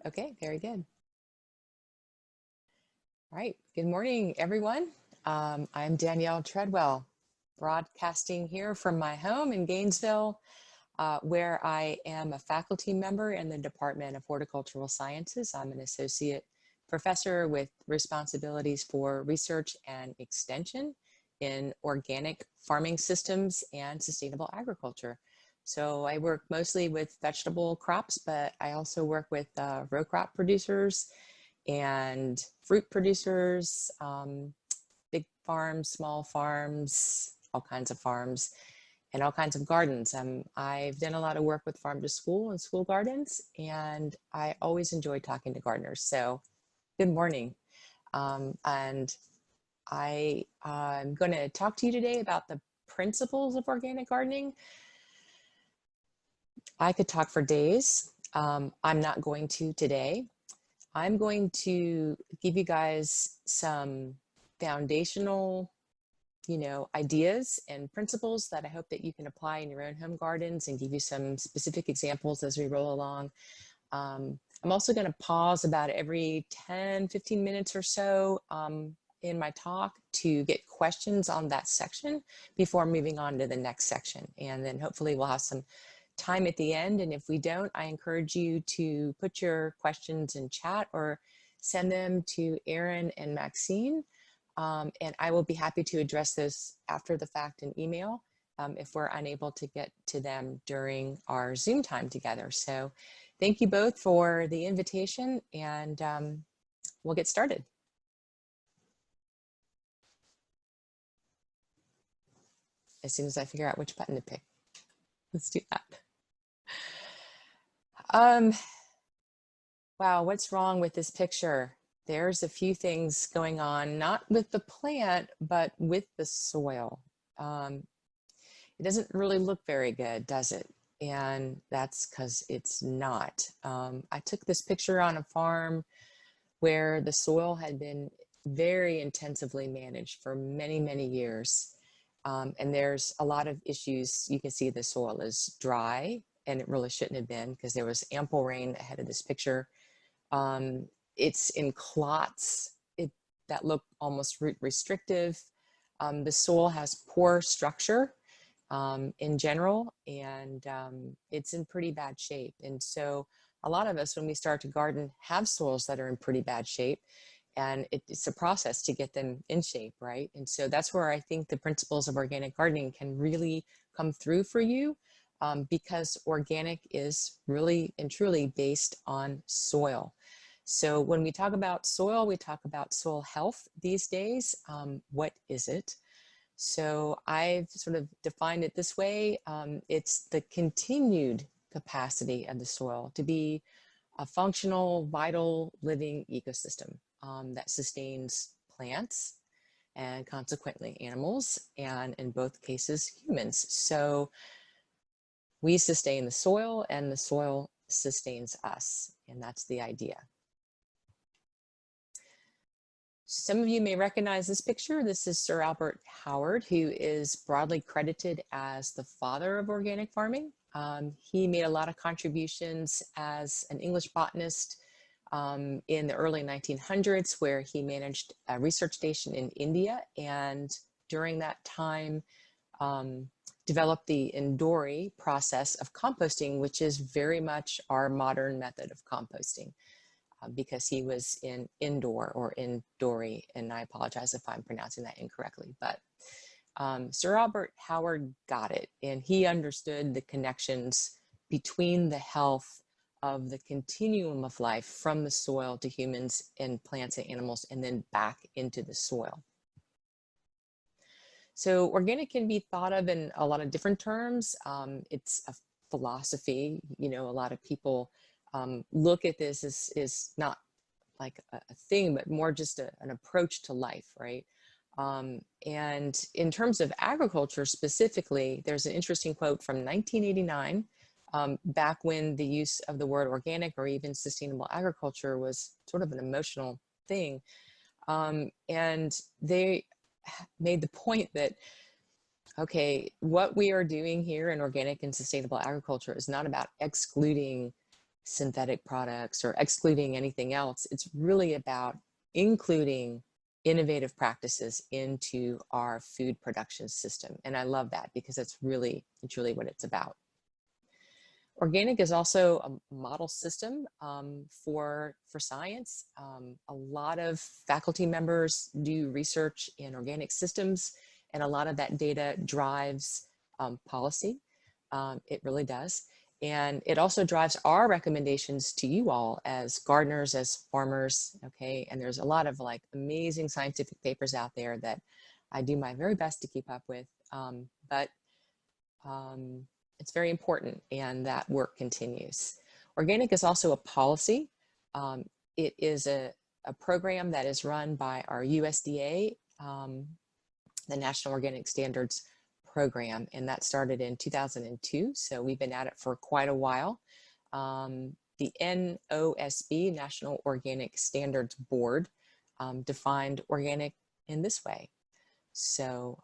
Okay, very good. All right, good morning, everyone. I'm Danielle Treadwell, broadcasting here from my home in Gainesville, where I am a faculty member in the Department of Horticultural Sciences. I'm an associate professor with responsibilities for research and extension in organic farming systems and sustainable agriculture. So I work mostly with vegetable crops, but I also work with row crop producers and fruit producers, big farms, small farms, all kinds of farms, and all kinds of gardens. I've done a lot of work with farm to school and school gardens, and I always enjoy talking to gardeners. So good morning. And I'm going to talk to you today about the principles of organic gardening. I could talk for days. I'm not going to today. I'm going to give you guys some foundational, ideas and principles that I hope that you can apply in your own home gardens and give you some specific examples as we roll along. I'm also going to pause about every 10, 15 minutes or so in my talk to get questions on that section before moving on to the next section. And then hopefully we'll have some time at the end. And if we don't, I encourage you to put your questions in chat or send them to Aaron and Maxine. And I will be happy to address those after the fact in email if we're unable to get to them during our Zoom time together. So thank you both for the invitation, and we'll get started. As soon as I figure out which button to pick. Let's do that. Wow, what's wrong with this picture? There's a few things going on, not with the plant, but with the soil. It doesn't really look very good, does it? And that's because it's not. I took this picture on a farm where the soil had been very intensively managed for many, many years. And there's a lot of issues. You can see the soil is dry, and it really shouldn't have been because there was ample rain ahead of this picture. It's in clots that look almost root restrictive. The soil has poor structure in general, and it's in pretty bad shape. And so a lot of us, when we start to garden, have soils that are in pretty bad shape, and it's a process to get them in shape, right? And so that's where I think the principles of organic gardening can really come through for you, because organic is really and truly based on soil. So when we talk about soil, we talk about soil health these days. What is it? So I've sort of defined it this way. It's the continued capacity of the soil to be a functional, vital, living ecosystem that sustains plants and consequently animals, and in both cases, humans. So we sustain the soil and the soil sustains us, and that's the idea. Some of you may recognize this picture. This is Sir Albert Howard, who is broadly credited as the father of organic farming. He made a lot of contributions as an English botanist in the early 1900s, where he managed a research station in India, and during that time developed the Indori process of composting, which is very much our modern method of composting. Because he was in Indore or Indori, and I apologize if I'm pronouncing that incorrectly, but Sir Albert Howard got it, and he understood the connections between the health of the continuum of life from the soil to humans and plants and animals, and then back into the soil. So organic can be thought of in a lot of different terms. It's a philosophy. A lot of people look at this as not like a thing, but more just an approach to life, right? And in terms of agriculture specifically, there's an interesting quote from 1989, back when the use of the word organic or even sustainable agriculture was sort of an emotional thing. And they made the point that, okay, what we are doing here in organic and sustainable agriculture is not about excluding synthetic products or excluding anything else. It's really about including innovative practices into our food production system. And I love that because it's really what it's about. Organic is also a model system for science. A lot of faculty members do research in organic systems, and a lot of that data drives policy. It really does. And it also drives our recommendations to you all as gardeners, as farmers, okay? And there's a lot of like amazing scientific papers out there that I do my very best to keep up with, but it's very important, and that work continues. Organic is also a policy. It is a program that is run by our USDA, the National Organic Standards Program, and that started in 2002, so we've been at it for quite a while. The NOSB, National Organic Standards Board, defined organic in this way. So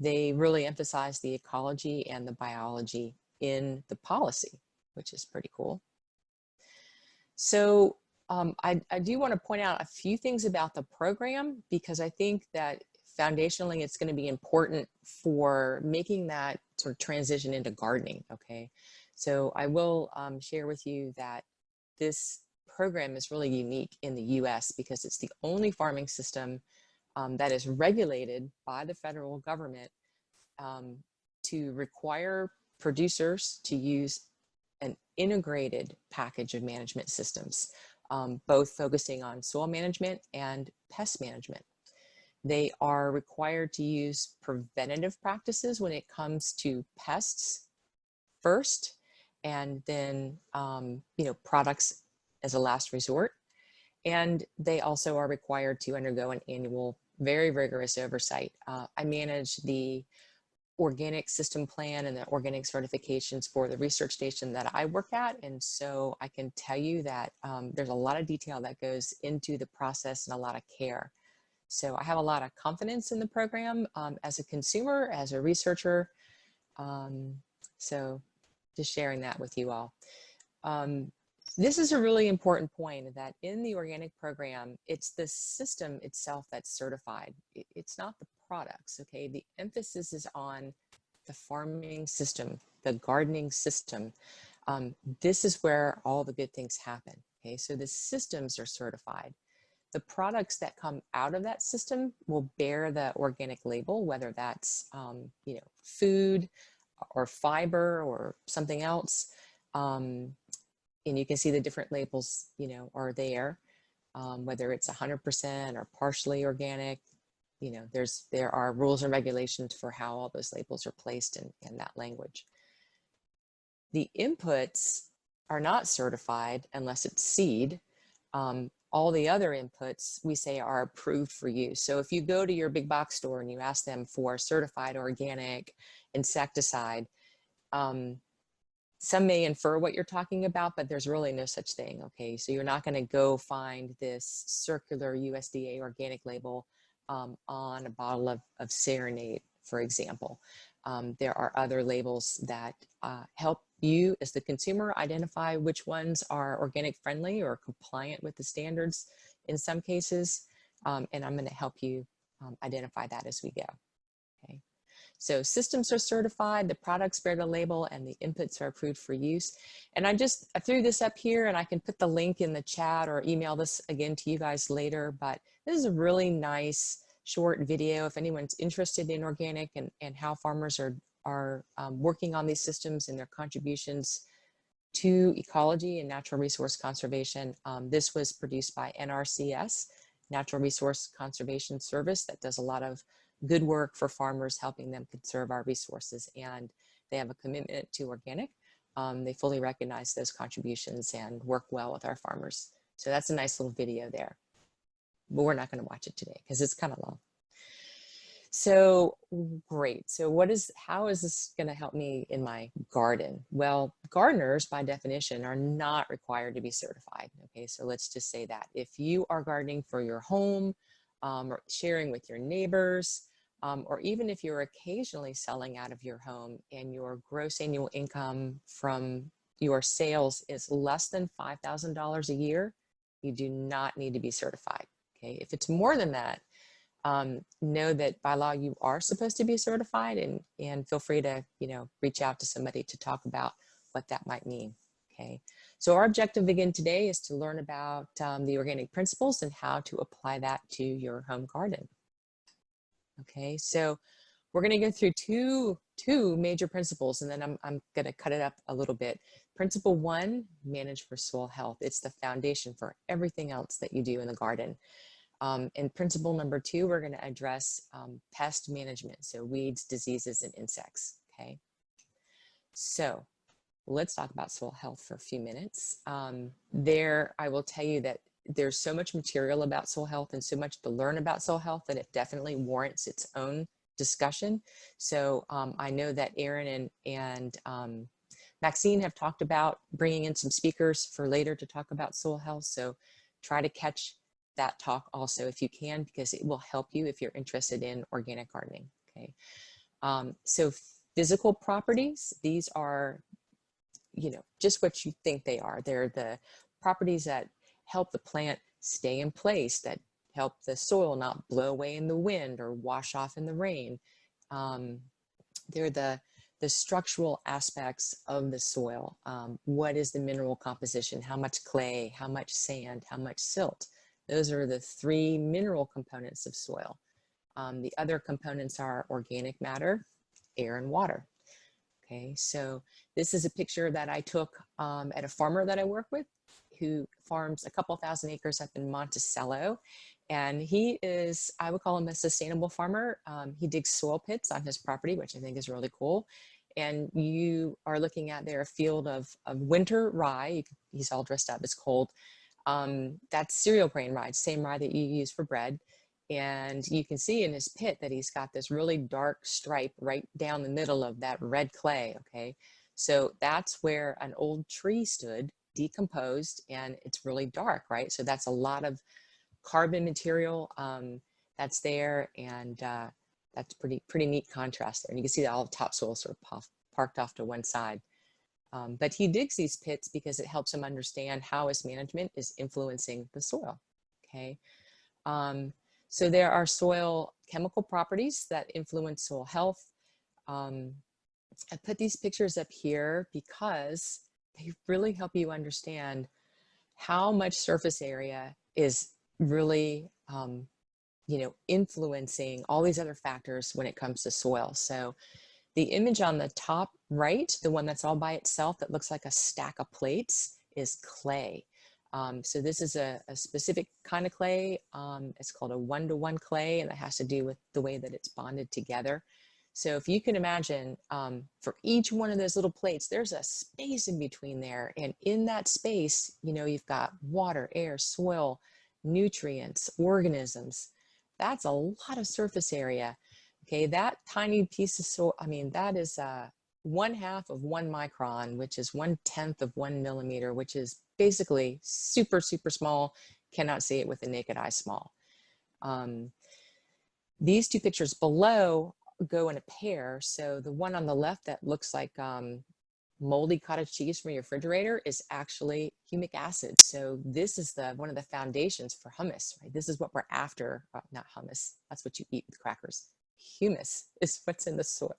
they really emphasize the ecology and the biology in the policy, which is pretty cool. So I do want to point out a few things about the program, because I think that foundationally it's going to be important for making that sort of transition into gardening, okay? So I will share with you that this program is really unique in the US because it's the only farming system that is regulated by the federal government to require producers to use an integrated package of management systems, both focusing on soil management and pest management. They are required to use preventative practices when it comes to pests first, and then products as a last resort. And they also are required to undergo an annual, very rigorous oversight. I manage the organic system plan and the organic certifications for the research station that I work at. And so I can tell you that there's a lot of detail that goes into the process and a lot of care. So I have a lot of confidence in the program as a consumer, as a researcher. So just sharing that with you all. This is a really important point, that in the organic program, it's the system itself that's certified. It's not the products, okay? The emphasis is on the farming system, the gardening system. This is where all the good things happen, okay? So the systems are certified. The products that come out of that system will bear the organic label, whether that's food or fiber or something else. And you can see the different labels, are there, whether it's 100% or partially organic. There are rules and regulations for how all those labels are placed in that language. The inputs are not certified unless it's seed. All the other inputs we say are approved for use. So if you go to your big box store and you ask them for certified organic insecticide, some may infer what you're talking about, but there's really no such thing, okay? So you're not gonna go find this circular USDA organic label on a bottle of Serenade, for example. There are other labels that help you as the consumer identify which ones are organic friendly or compliant with the standards in some cases, and I'm gonna help you identify that as we go, okay? So systems are certified, the products bear the label, and the inputs are approved for use. And I threw this up here, and I can put the link in the chat or email this again to you guys later, but this is a really nice short video if anyone's interested in organic and how farmers are working on these systems and their contributions to ecology and natural resource conservation. This was produced by NRCS, Natural Resource Conservation Service, that does a lot of good work for farmers, helping them conserve our resources, and they have a commitment to organic. They fully recognize those contributions and work well with our farmers. So that's a nice little video there, but we're not going to watch it today because it's kind of long. So great. So how is this going to help me in my garden? Well, gardeners by definition are not required to be certified. Okay, so let's just say that if you are gardening for your home, or sharing with your neighbors, or even if you're occasionally selling out of your home and your gross annual income from your sales is less than $5,000 a year, you do not need to be certified. Okay, if it's more than that, know that by law you are supposed to be certified, and feel free to, you know, reach out to somebody to talk about what that might mean. Okay, so our objective again today is to learn about the organic principles and how to apply that to your home garden. Okay, so we're going to go through two major principles, and then I'm going to cut it up a little bit. Principle 1, manage for soil health. It's the foundation for everything else that you do in the garden. And principle number 2, we're going to address pest management, so weeds, diseases, and insects. Okay, so let's talk about soil health for a few minutes. I will tell you that there's so much material about soil health and so much to learn about soil health that it definitely warrants its own discussion. So I know that Aaron and Maxine have talked about bringing in some speakers for later to talk about soil health. So try to catch that talk also if you can, because it will help you if you're interested in organic gardening. Okay, so physical properties, these are, you know, just what you think they are. They're the properties that help the plant stay in place, that help the soil not blow away in the wind or wash off in the rain. They're the structural aspects of the soil. What is the mineral composition? How much clay, how much sand, how much silt? Those are the 3 mineral components of soil. The other components are organic matter, air, and water. Okay, so this is a picture that I took at a farmer that I work with who farms a couple thousand acres up in Monticello. And he is, I would call him a sustainable farmer. He digs soil pits on his property, which I think is really cool. And you are looking at there a field of winter rye. He's all dressed up, it's cold. That's cereal grain rye, same rye that you use for bread. And you can see in his pit that he's got this really dark stripe right down the middle of that red clay. Okay, so that's where an old tree stood, decomposed, and it's really dark, right? So that's a lot of carbon material that's there, and that's pretty neat contrast there. And you can see that all the topsoil sort of parked off to one side. But he digs these pits because it helps him understand how his management is influencing the soil. Okay. So there are soil chemical properties that influence soil health. I put these pictures up here because they really help you understand how much surface area is really, you know, influencing all these other factors when it comes to soil. So the image on the top right, the one that's all by itself that looks like a stack of plates, is clay. So this is a specific kind of clay. It's called a 1-to-1 clay, and that has to do with the way that it's bonded together. So if you can imagine, for each one of those little plates, there's a space in between there. And in that space, you know, you've got water, air, soil, nutrients, organisms. That's a lot of surface area. Okay, that tiny piece of soil, I mean, that is 1/2 of 1 micron, which is 1/10 of 1 millimeter, which is basically super, super small. Cannot see it with the naked eye small. These 2 pictures below go in a pair. So the one on the left that looks like moldy cottage cheese from your refrigerator is actually humic acid. So this is one of the foundations for humus, right? This is what we're after, not hummus. That's what you eat with crackers. Humus is what's in the soil.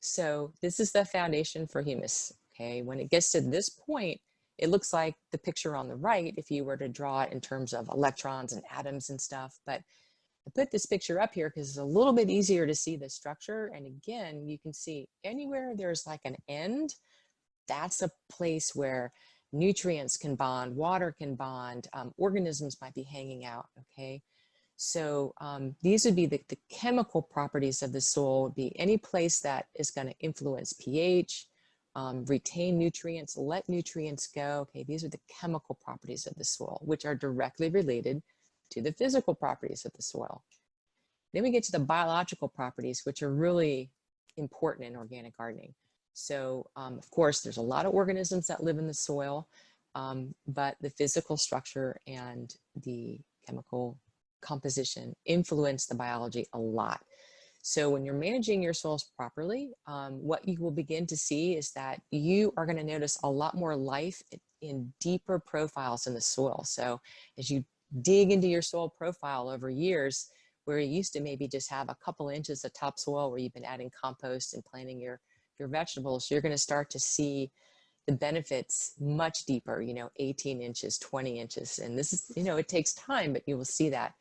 So this is the foundation for humus. Okay, when it gets to this point, it looks like the picture on the right if you were to draw it in terms of electrons and atoms and stuff. But I put this picture up here because it's a little bit easier to see the structure. And again, you can see anywhere there's like an end, that's a place where nutrients can bond, water can bond, organisms might be hanging out. Okay, so these would be the chemical properties of the soil. Would be any place that is going to influence pH, retain nutrients, let nutrients go. Okay, these are the chemical properties of the soil, which are directly related to the physical properties of the soil. Then we get to the biological properties, which are really important in organic gardening. So of course, there's a lot of organisms that live in the soil, but the physical structure and the chemical composition influence the biology a lot. So when you're managing your soils properly, what you will begin to see is that you are going to notice a lot more life in deeper profiles in the soil. So as you dig into your soil profile over years, where you used to maybe just have a couple inches of topsoil where you've been adding compost and planting your vegetables, you're going to start to see the benefits much deeper, 18 inches, 20 inches. And this is, it takes time, but you will see that.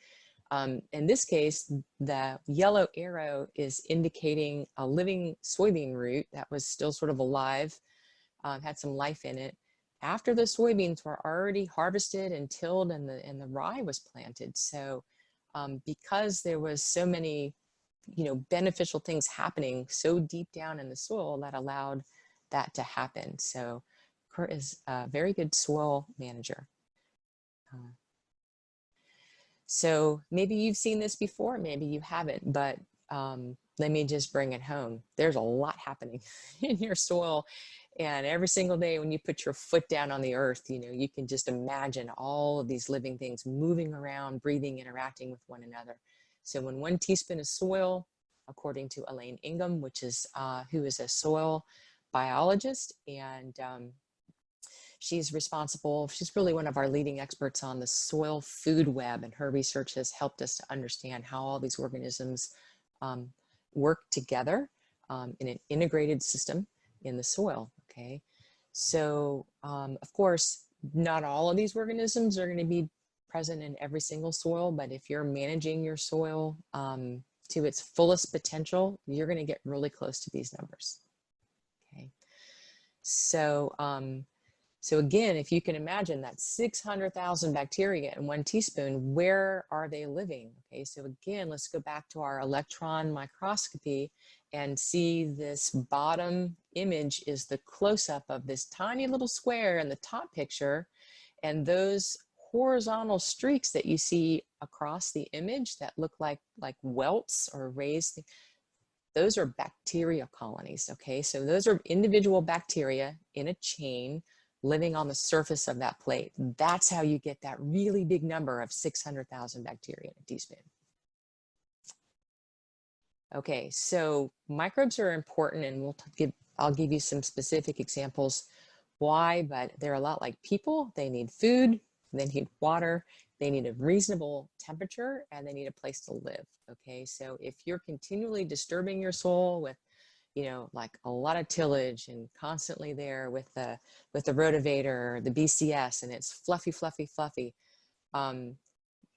In this case, the yellow arrow is indicating a living soybean root that was still sort of alive, had some life in it, after the soybeans were already harvested and tilled and the rye was planted. So because there was so many, beneficial things happening so deep down in the soil, that allowed that to happen. So Kurt is a very good soil manager. So maybe you've seen this before, maybe you haven't, but let me just bring it home. There's a lot happening in your soil, and every single day when you put your foot down on the earth, you can just imagine all of these living things moving around, breathing, interacting with one another. So when 1 teaspoon of soil, according to Elaine Ingham, who is a soil biologist, and she's really one of our leading experts on the soil food web, and her research has helped us to understand how all these organisms work together in an integrated system in the soil, okay? So, of course, not all of these organisms are going to be present in every single soil, but if you're managing your soil to its fullest potential, you're going to get really close to these numbers, okay? So, so again, if you can imagine that 600,000 bacteria in 1 teaspoon, where are they living? Okay, so again, let's go back to our electron microscopy and see this bottom image is the close-up of this tiny little square in the top picture, and those horizontal streaks that you see across the image that look like welts or raised, those are bacteria colonies, okay? So those are individual bacteria in a chain living on the surface of that plate. That's how you get that really big number of 600,000 bacteria in a teaspoon. Okay, so microbes are important, and I'll give you some specific examples why, but they're a lot like people. They need food, they need water, they need a reasonable temperature, and they need a place to live, okay? So if you're continually disturbing your soil with like a lot of tillage and constantly there with the rotavator, the BCS, and it's fluffy, fluffy, fluffy,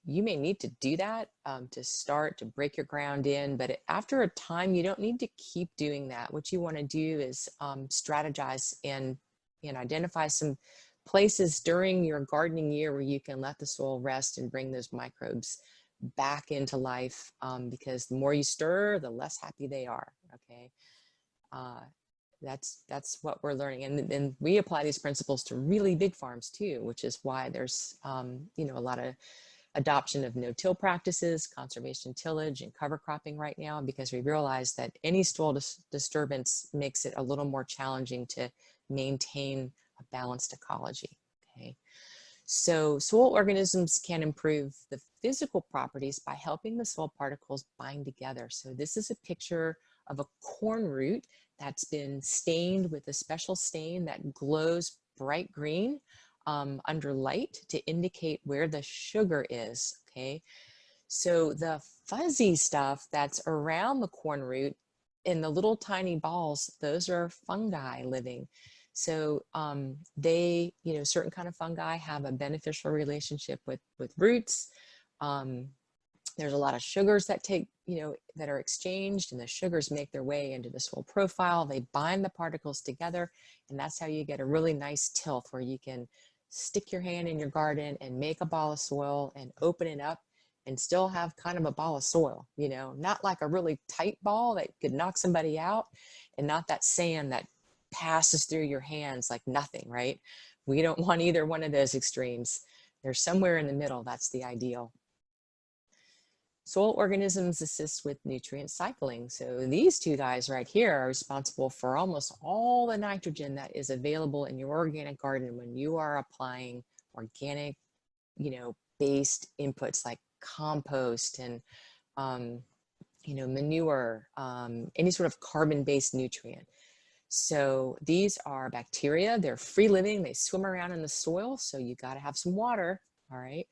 you may need to do that to start to break your ground in, but after a time, you don't need to keep doing that. What you want to do is strategize and identify some places during your gardening year where you can let the soil rest and bring those microbes back into life, because the more you stir, the less happy they are, okay? That's what we're learning, and we apply these principles to really big farms too, which is why there's a lot of adoption of no-till practices, conservation tillage, and cover cropping right now, because we realize that any soil disturbance makes it a little more challenging to maintain a balanced ecology, okay? So soil organisms can improve the physical properties by helping the soil particles bind together. So this is a picture of a corn root that's been stained with a special stain that glows bright green under light to indicate where the sugar is, okay? So the fuzzy stuff that's around the corn root in the little tiny balls, those are fungi living. So they, certain kind of fungi have a beneficial relationship with roots. There's a lot of sugars that that are exchanged, and the sugars make their way into the soil profile. They bind the particles together, and that's how you get a really nice tilth where you can stick your hand in your garden and make a ball of soil and open it up and still have kind of a ball of soil, not like a really tight ball that could knock somebody out, and not that sand that passes through your hands like nothing, right? We don't want either one of those extremes. There's somewhere in the middle. That's the ideal. Soil organisms assist with nutrient cycling. So these two guys right here are responsible for almost all the nitrogen that is available in your organic garden when you are applying organic, based inputs like compost and manure, any sort of carbon-based nutrient. So these are bacteria. They're free living. They swim around in the soil. So you got to have some water. All right.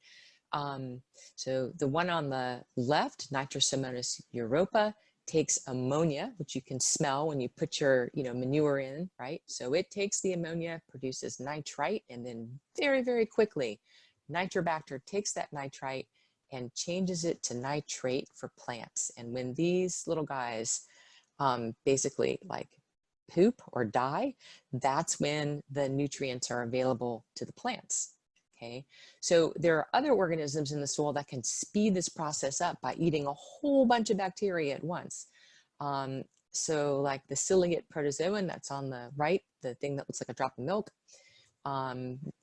So the one on the left, Nitrosomonas europa, takes ammonia, which you can smell when you put your manure in, right? So it takes the ammonia, produces nitrite, and then very, very quickly, Nitrobacter takes that nitrite and changes it to nitrate for plants. And when these little guys basically like poop or die, that's when the nutrients are available to the plants. Okay, so there are other organisms in the soil that can speed this process up by eating a whole bunch of bacteria at once. So like the ciliate protozoan that's on the right, the thing that looks like a drop of milk,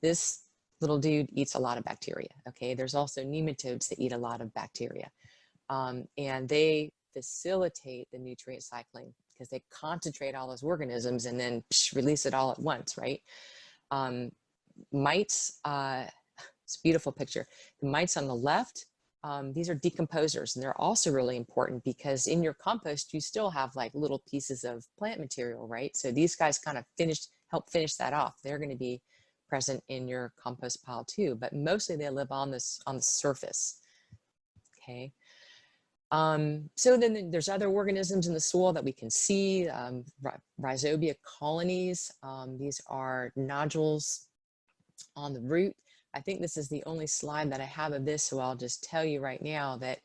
this little dude eats a lot of bacteria. Okay, there's also nematodes that eat a lot of bacteria, and they facilitate the nutrient cycling because they concentrate all those organisms and then release it all at once, right? Mites, it's a beautiful picture. The mites on the left, these are decomposers, and they're also really important because in your compost, you still have like little pieces of plant material, right? So these guys kind of help finish that off. They're going to be present in your compost pile too, but mostly they live on the surface. Okay. So then there's other organisms in the soil that we can see, rhizobia colonies. These are nodules on the root. I think this is the only slide that I have of this, so I'll just tell you right now that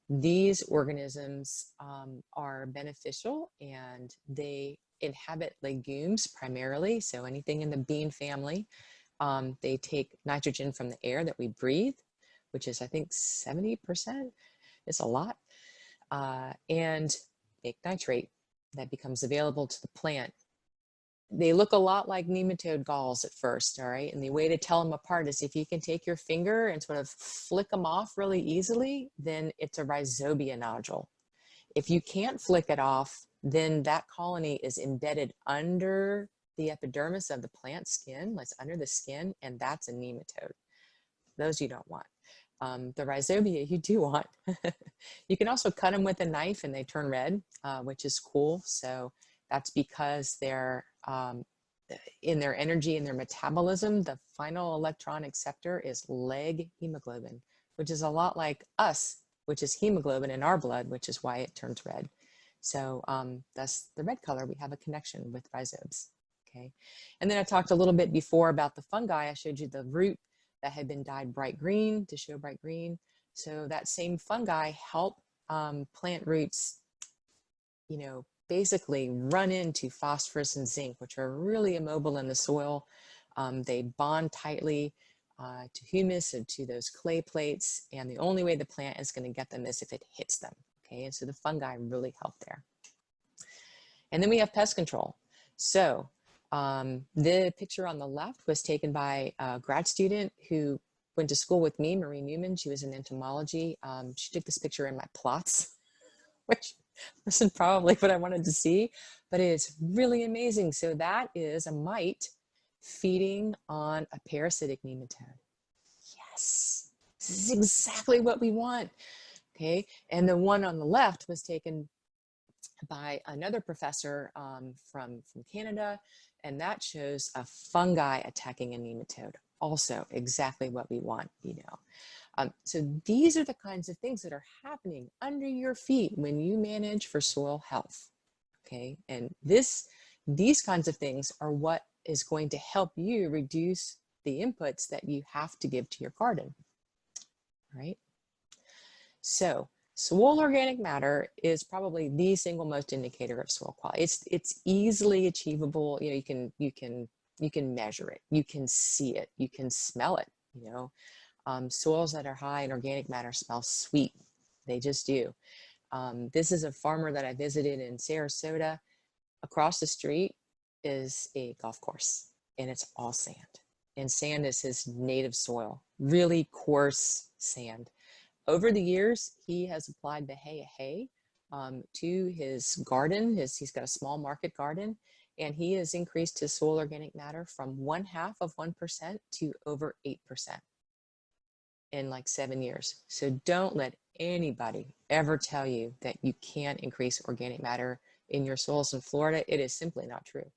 these organisms are beneficial and they inhabit legumes primarily, so anything in the bean family. They take nitrogen from the air that we breathe, which is I think 70%. It's a lot. And make nitrate that becomes available to the plant. They look a lot like nematode galls at first, all right? And the way to tell them apart is if you can take your finger and sort of flick them off really easily, then it's a rhizobia nodule. If you can't flick it off, then that colony is embedded under the epidermis of the plant skin, like under the skin, and that's a nematode. Those you don't want. The rhizobia you do want. You can also cut them with a knife and they turn red, which is cool. So that's because they're in their energy and their metabolism, the final electron acceptor is leg hemoglobin, which is a lot like us, which is hemoglobin in our blood, which is why it turns red. So that's the red color. We have a connection with rhizobes. Okay. And then I talked a little bit before about the fungi. I showed you the root that had been dyed bright green to show bright green. So that same fungi help plant roots, basically run into phosphorus and zinc, which are really immobile in the soil. They bond tightly to humus and to those clay plates. And the only way the plant is going to get them is if it hits them. Okay, and so the fungi really help there. And then we have pest control. So the picture on the left was taken by a grad student who went to school with me, Marie Newman. She was in entomology. She took this picture in my plots, which wasn't probably what I wanted to see, but it's really amazing. So that is a mite feeding on a parasitic nematode. Yes, this is exactly what we want. Okay, and the one on the left was taken by another professor from Canada, and that shows a fungi attacking a nematode. Also exactly what we want, So these are the kinds of things that are happening under your feet when you manage for soil health, okay? And these kinds of things are what is going to help you reduce the inputs that you have to give to your garden, right? So soil organic matter is probably the single most indicator of soil quality. It's easily achievable. You can measure it, you can see it, you can smell it. Soils that are high in organic matter smell sweet. They just do. This is a farmer that I visited in Sarasota. Across the street is a golf course, and it's all sand. And sand is his native soil, really coarse sand. Over the years, he has applied the hay to his garden. He's got a small market garden, and he has increased his soil organic matter from 0.5% to over 8% in like 7 years. So don't let anybody ever tell you that you can't increase organic matter in your soils in Florida, it is simply not true.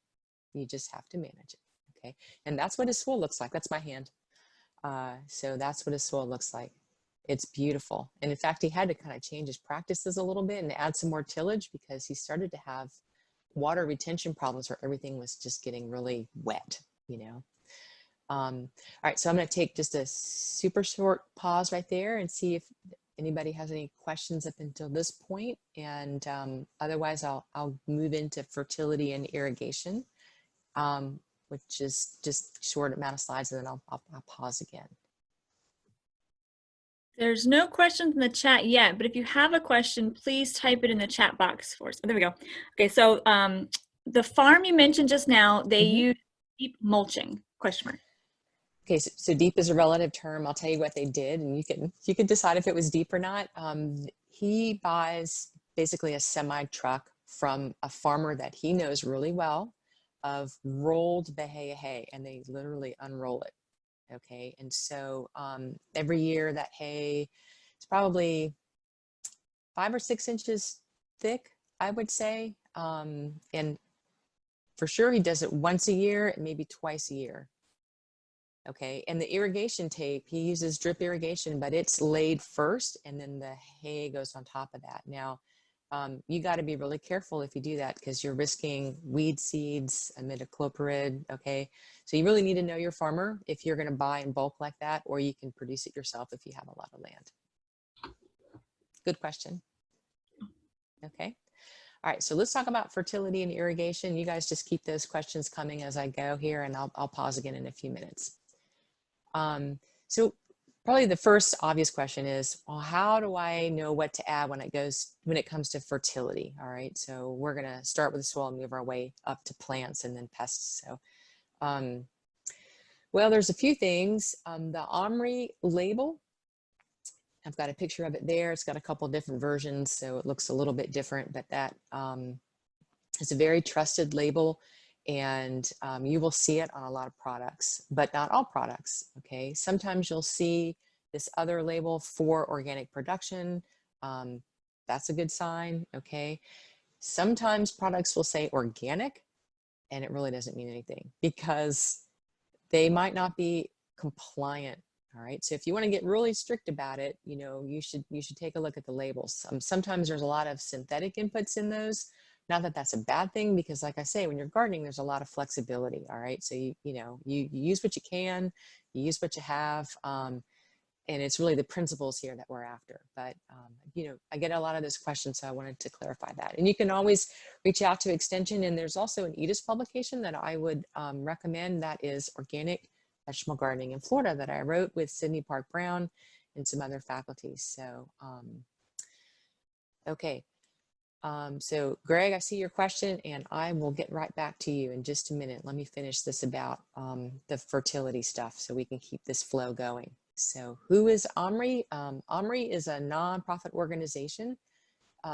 You just have to manage it, okay? And that's what his soil looks like. That's my hand. So that's what his soil looks like. It's beautiful. And in fact, he had to kind of change his practices a little bit and add some more tillage because he started to have water retention problems where everything was just getting really wet, you know? All right, so I'm going to take just a super short pause right there and see if anybody has any questions up until this point. And otherwise, I'll move into fertility and irrigation, which is just a short amount of slides, and then I'll pause again. There's no questions in the chat yet, but if you have a question, please type it in the chat box for us. Oh, there we go. Okay, so the farm you mentioned just now, they use deep mulching, question mark. Okay, so deep is a relative term. I'll tell you what they did, and you can decide if it was deep or not. He buys basically a semi truck from a farmer that he knows really well of rolled Bahia hay, and they literally unroll it. Okay, and so every year that hay is probably 5 or 6 inches thick, I would say, and for sure he does it once a year and maybe twice a year. Okay, and the irrigation tape, he uses drip irrigation, but it's laid first and then the hay goes on top of that. Now, you got to be really careful if you do that because you're risking weed seeds, imidacloprid, okay? So you really need to know your farmer if you're going to buy in bulk like that, or you can produce it yourself if you have a lot of land. Good question. Okay. All right, so let's talk about fertility and irrigation. You guys just keep those questions coming as I go here, and I'll pause again in a few minutes. So probably the first obvious question is, well, how do I know what to add when it comes to fertility? All right, so we're going to start with the soil and move our way up to plants and then pests. So, well, there's a few things. The OMRI label, I've got a picture of it there. It's got a couple different versions, so it looks a little bit different, but that is a very trusted label. And you will see it on a lot of products, but not all products, okay? Sometimes you'll see this other label for organic production. That's a good sign, okay? Sometimes products will say organic, and it really doesn't mean anything because they might not be compliant, all right? So if you want to get really strict about it, you know, you should take a look at the labels. Sometimes there's a lot of synthetic inputs in those. Not that that's a bad thing, because like I say, when you're gardening, there's a lot of flexibility, all right? So you use what you can, you use what you have, and it's really the principles here that we're after. But, you know, I get a lot of those questions, so I wanted to clarify that. And you can always reach out to Extension, and there's also an EDIS publication that I would recommend that is Organic Vegetable Gardening in Florida that I wrote with Sydney Park Brown and some other faculty. So, okay. So Greg, I see your question and I will get right back to you in just a minute. Let me finish this about the fertility stuff so we can keep this flow going. So who is OMRI? OMRI is a nonprofit organization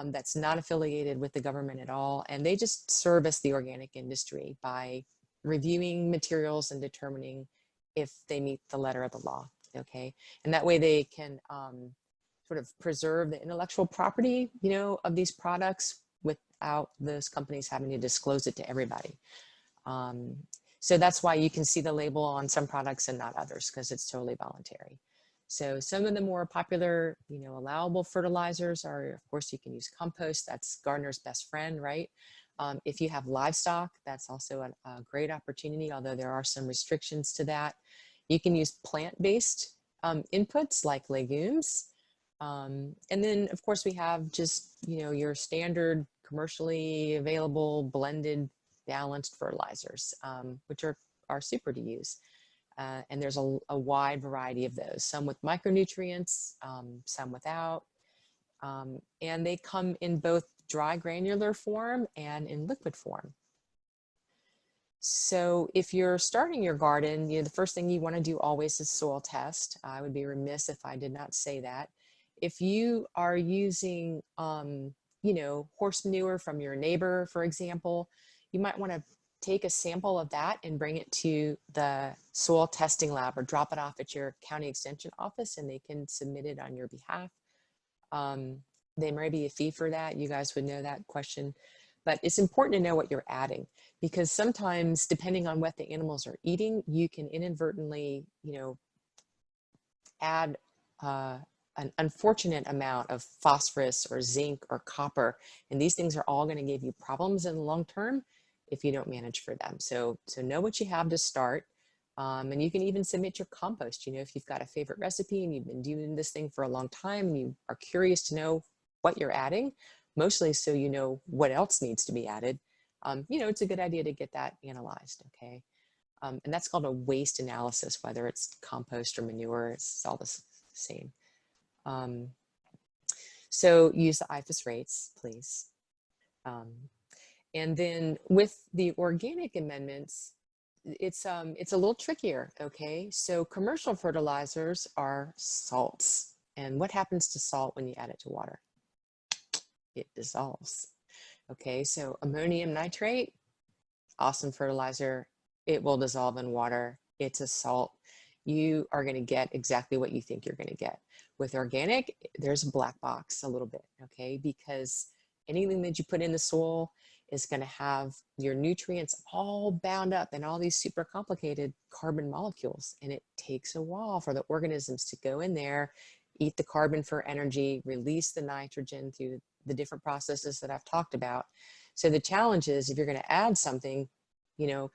that's not affiliated with the government at all. And they just service the organic industry by reviewing materials and determining if they meet the letter of the law, okay? And that way they can sort of preserve the intellectual property, you know, of these products without those companies having to disclose it to everybody. So that's why you can see the label on some products and not others, because it's totally voluntary. So some of the more popular, you know, allowable fertilizers are, of course, you can use compost. That's gardener's best friend, right? If you have livestock, that's also a great opportunity, although there are some restrictions to that. You can use plant-based inputs like legumes. And then, of course, we have just, you know, your standard commercially available blended balanced fertilizers, which are super to use. And there's a wide variety of those, some with micronutrients, some without. And they come in both dry granular form and in liquid form. So if you're starting your garden, you know, the first thing you want to do always is soil test. I would be remiss if I did not say that. If you are using, you know, horse manure from your neighbor, for example, you might want to take a sample of that and bring it to the soil testing lab or drop it off at your county extension office and they can submit it on your behalf. There may be a fee for that. You guys would know that question. But it's important to know what you're adding, because sometimes, depending on what the animals are eating, you can inadvertently, add an unfortunate amount of phosphorus or zinc or copper. And these things are all going to give you problems in the long term if you don't manage for them. So know what you have to start. And you can even submit your compost. If you've got a favorite recipe and you've been doing this thing for a long time and you are curious to know what you're adding, mostly so you know what else needs to be added, it's a good idea to get that analyzed, okay? And that's called a waste analysis, whether it's compost or manure, it's all the same. So use the IFAS rates, please. And then with the organic amendments, it's a little trickier, okay? So commercial fertilizers are salts. And what happens to salt when you add it to water? It dissolves. Okay, so ammonium nitrate, awesome fertilizer. It will dissolve in water. It's a salt. You are going to get exactly what you think you're going to get. With organic, there's a black box a little bit, okay? Because anything that you put in the soil is going to have your nutrients all bound up in all these super complicated carbon molecules. And it takes a while for the organisms to go in there, eat the carbon for energy, release the nitrogen through the different processes that I've talked about. So the challenge is, if you're going to add something, you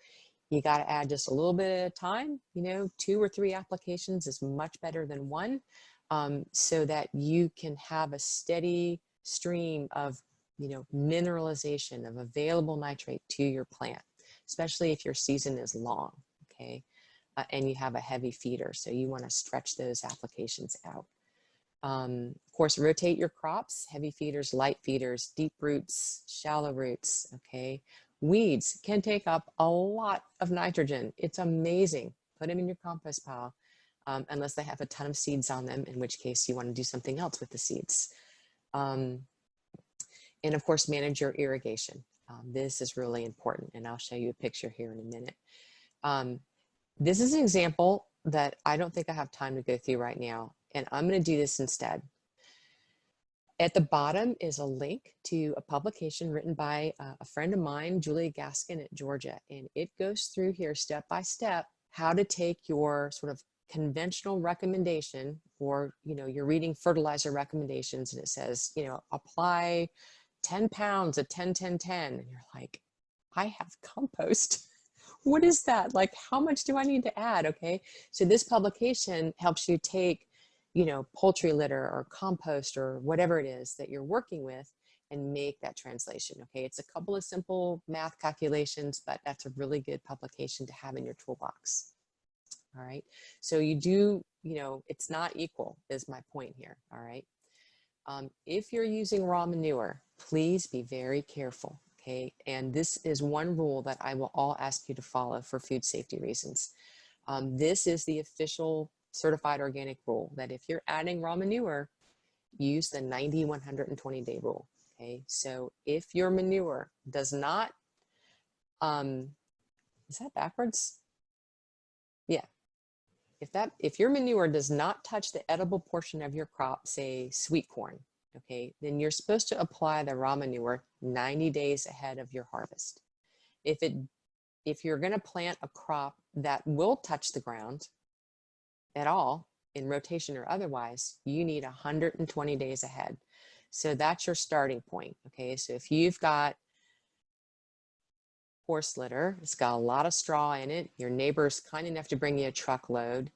got to add just a little bit at a time. 2 or 3 applications is much better than one, so that you can have a steady stream of mineralization of available nitrate to your plant, especially if your season is long, okay? And you have a heavy feeder, so you want to stretch those applications out. Of course, rotate your crops: heavy feeders, light feeders, deep roots, shallow roots, okay? Weeds can take up a lot of nitrogen. It's amazing. Put them in your compost pile, unless they have a ton of seeds on them, in which case you want to do something else with the seeds. And of course, manage your irrigation. This is really important, and I'll show you a picture here in a minute. This is an example that I don't think I have time to go through right now, and I'm going to do this instead. At the bottom is a link to a publication written by a friend of mine, Julia Gaskin at Georgia, and it goes through here step by step how to take your sort of conventional recommendation, or you're reading fertilizer recommendations, and it says apply 10 pounds of 10-10-10, and you're like, I have compost. What is that? Like, how much do I need to add? Okay, so this publication helps you take poultry litter or compost or whatever it is that you're working with and make that translation. Okay, it's a couple of simple math calculations, but that's a really good publication to have in your toolbox. All right, so you do, it's not equal is my point here. All right, if you're using raw manure, please be very careful. Okay, and this is one rule that I will all ask you to follow for food safety reasons. This is the official certified organic rule, that if you're adding raw manure, use the 90-120 day rule. Okay, so if your manure does not, is that backwards? Yeah. If your manure does not touch the edible portion of your crop, say sweet corn, okay, then you're supposed to apply the raw manure 90 days ahead of your harvest. If you're going to plant a crop that will touch the ground at all, in rotation or otherwise, you need 120 days ahead. So that's your starting point. Okay, so if you've got horse litter, it's got a lot of straw in it, your neighbor's kind enough to bring you a truckload,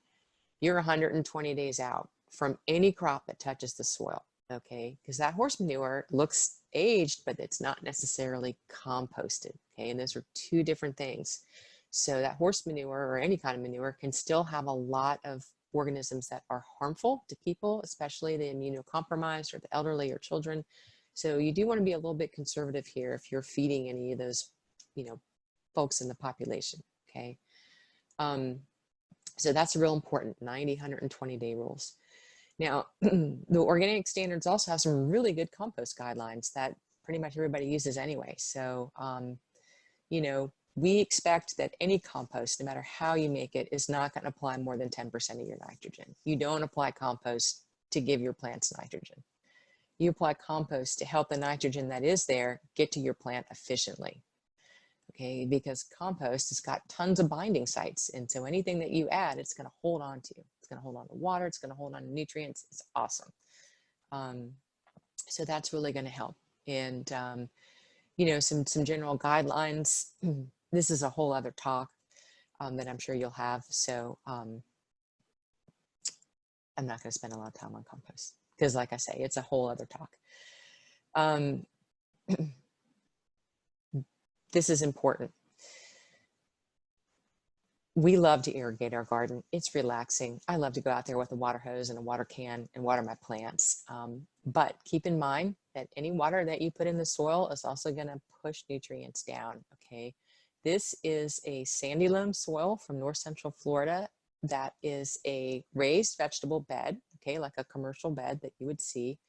you're 120 days out from any crop that touches the soil. Okay, because that horse manure looks aged, but it's not necessarily composted. Okay, and those are 2 different things. So that horse manure, or any kind of manure, can still have a lot of organisms that are harmful to people, especially the immunocompromised or the elderly or children. So you do want to be a little bit conservative here if you're feeding any of those, folks in the population. Okay, so that's real important. 90-120 day rules. Now, the organic standards also have some really good compost guidelines that pretty much everybody uses anyway. So, we expect that any compost, no matter how you make it, is not going to apply more than 10% of your nitrogen. You don't apply compost to give your plants nitrogen. you apply compost to help the nitrogen that is there get to your plant efficiently. Okay, because compost has got tons of binding sites, and so anything that you add, it's going to hold on to. It's going to hold on to water. It's going to hold on to nutrients. It's awesome. So that's really going to help. And you know, some general guidelines. This is a whole other talk that I'm sure you'll have. So I'm not going to spend a lot of time on compost because, like I say, it's a whole other talk. This is important. We love to irrigate our garden. It's relaxing. I love to go out there with a water hose and a water can and water my plants. But keep in mind that any water that you put in the soil is also going to push nutrients down. Okay. This is a sandy loam soil from north central Florida that is a raised vegetable bed, okay, like a commercial bed that you would see.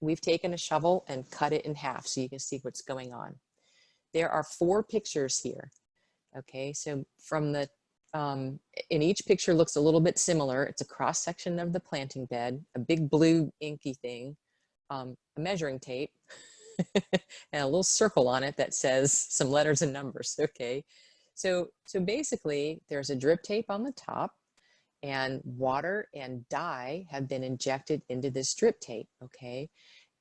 We've taken a shovel and cut it in half so you can see what's going on. There are 4 pictures here. Okay, so from the, and each picture looks a little bit similar. It's a cross section of the planting bed, a big blue inky thing, a measuring tape, and a little circle on it that says some letters and numbers. Okay, so basically there's a drip tape on the top, and water and dye have been injected into this drip tape. Okay,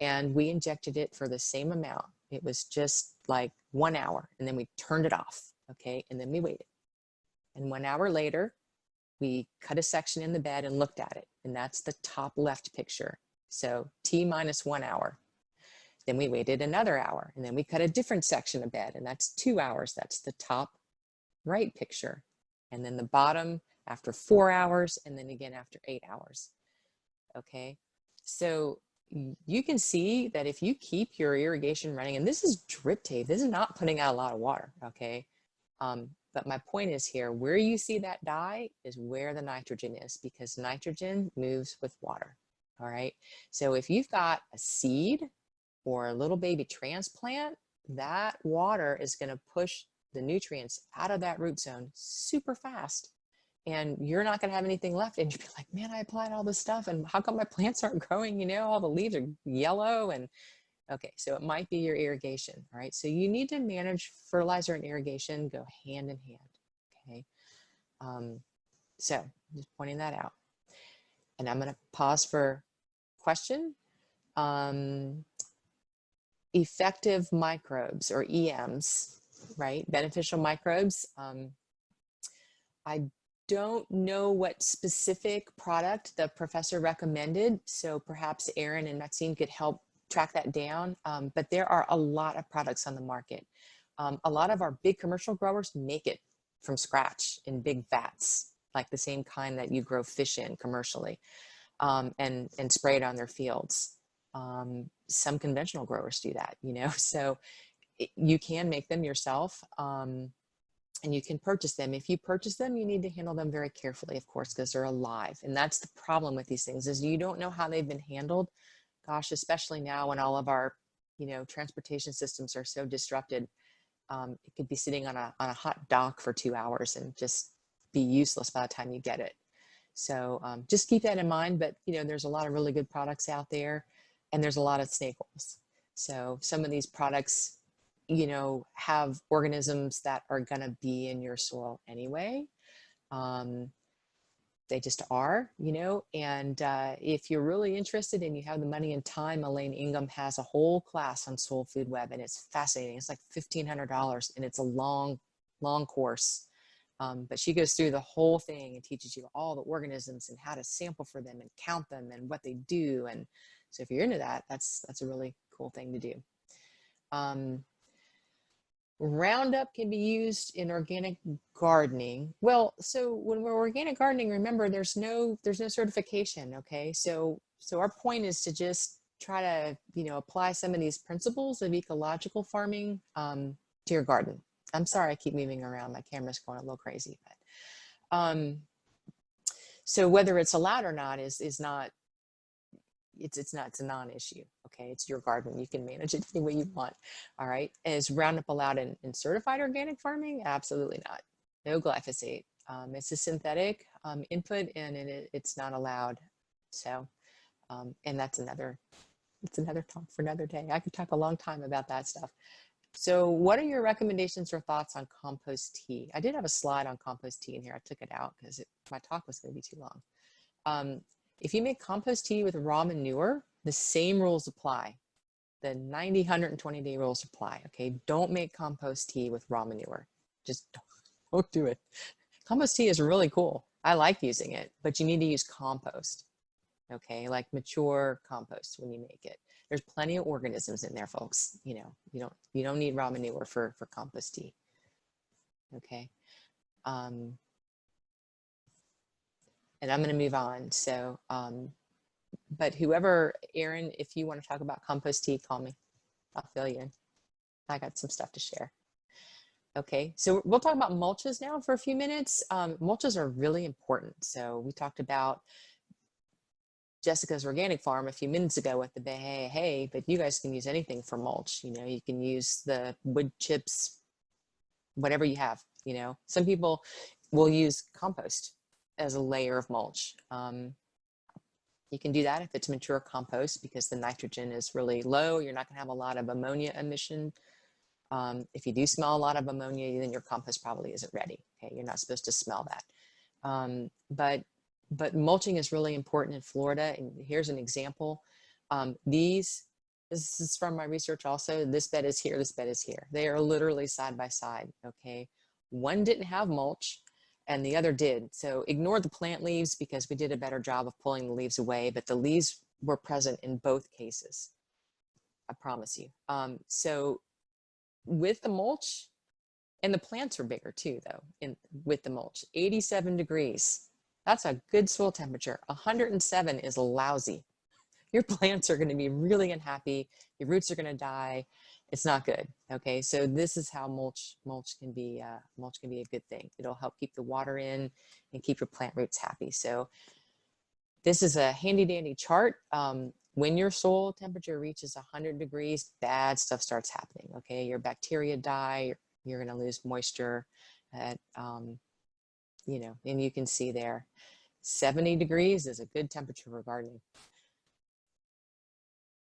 and we injected it for the same amount. It was just like 1 hour, and then we turned it off. Okay, and then we waited. And 1 hour later, we cut a section in the bed and looked at it. And that's the top left picture. So T minus 1 hour. Then we waited another hour, and then we cut a different section of bed, and that's 2 hours. That's the top right picture. And then the bottom after 4 hours, and then again after 8 hours. Okay, so you can see that if you keep your irrigation running, and this is drip tape, this is not putting out a lot of water. Okay. But my point is here, where you see that dye is where the nitrogen is, because nitrogen moves with water. All right. So if you've got a seed or a little baby transplant, that water is going to push the nutrients out of that root zone super fast. And you're not going to have anything left. And you'll be like, man, I applied all this stuff, and how come my plants aren't growing? You know, all the leaves are yellow. And okay, so it might be your irrigation, all right? So you need to manage fertilizer and irrigation, go hand in hand, okay? So just pointing that out. And I'm gonna pause for question. Effective microbes, or EMs, right? Beneficial microbes. I don't know what specific product the professor recommended, so perhaps Aaron and Maxine could help track that down, but there are a lot of products on the market. A lot of our big commercial growers make it from scratch in big vats, like the same kind that you grow fish in commercially, and spray it on their fields. Some conventional growers do that, you know, so you can make them yourself, and you can purchase them. If you purchase them, you need to handle them very carefully, of course, because they're alive. And that's the problem with these things, is you don't know how they've been handled. Gosh, especially now when all of our, you know, transportation systems are so disrupted, it could be sitting on a hot dock for 2 hours and just be useless by the time you get it. So just keep that in mind. But, you know, there's a lot of really good products out there, and there's a lot of snake oils. So some of these products, you know, have organisms that are going to be in your soil anyway. They just are, you know, and if you're really interested and you have the money and time, Elaine Ingham has a whole class on Soil Food Web, and it's fascinating. It's like $1,500, and it's a long course. But she goes through the whole thing and teaches you all the organisms and how to sample for them and count them and what they do. And so if you're into that, that's a really cool thing to do. Roundup can be used in organic gardening. Well, so when we're organic gardening, remember there's no certification. Okay, so our point is to just try to, you know, apply some of these principles of ecological farming to your garden. I'm sorry, I keep moving around. My camera's going a little crazy, but so whether it's allowed or not is not. It's a non-issue. Okay, it's your garden. You can manage it any way you want. All right. Is Roundup allowed in certified organic farming? Absolutely not. No glyphosate. It's a synthetic input, and it's not allowed. So, and that's another It's another talk for another day. I could talk a long time about that stuff. So what are your recommendations or thoughts on compost tea? I did have a slide on compost tea in here. I took it out because my talk was going to be too long. If you make compost tea with raw manure, the same rules apply. The 90, 120 day rules apply. Okay, don't make compost tea with raw manure. Just don't do it. Compost tea is really cool. I like using it, but you need to use compost. Okay, like mature compost when you make it. There's plenty of organisms in there, folks. You know, you don't need raw manure for compost tea. Okay. And I'm going to move on. So, but whoever, Erin, if you want to talk about compost tea, call me. I'll fill you in. I got some stuff to share. Okay, so we'll talk about mulches now for a few minutes. Mulches are really important. So we talked about Jessica's organic farm a few minutes ago with the hay, but you guys can use anything for mulch. You know, you can use the wood chips, whatever you have. You know, some people will use compost as a layer of mulch. You can do that if it's mature compost because the nitrogen is really low. You're not going to have a lot of ammonia emission. If you do smell a lot of ammonia, then your compost probably isn't ready. Okay, you're not supposed to smell that. But mulching is really important in Florida. And here's an example. This is from my research also. This bed is here, this bed is here. They are literally side by side, okay? One didn't have mulch and the other did. So ignore the plant leaves because we did a better job of pulling the leaves away, but the leaves were present in both cases. I promise you. So with the mulch, and the plants are bigger too though, with the mulch, 87 degrees. That's a good soil temperature. 107 is lousy. Your plants are going to be really unhappy. Your roots are going to die. It's not good. Okay, so this is how mulch can be a good thing. It'll help keep the water in and keep your plant roots happy. So this is a handy dandy chart. When your soil temperature reaches 100 degrees, bad stuff starts happening. Okay, your bacteria die. You're going to lose moisture. You know, and you can see there, 70 degrees is a good temperature for gardening.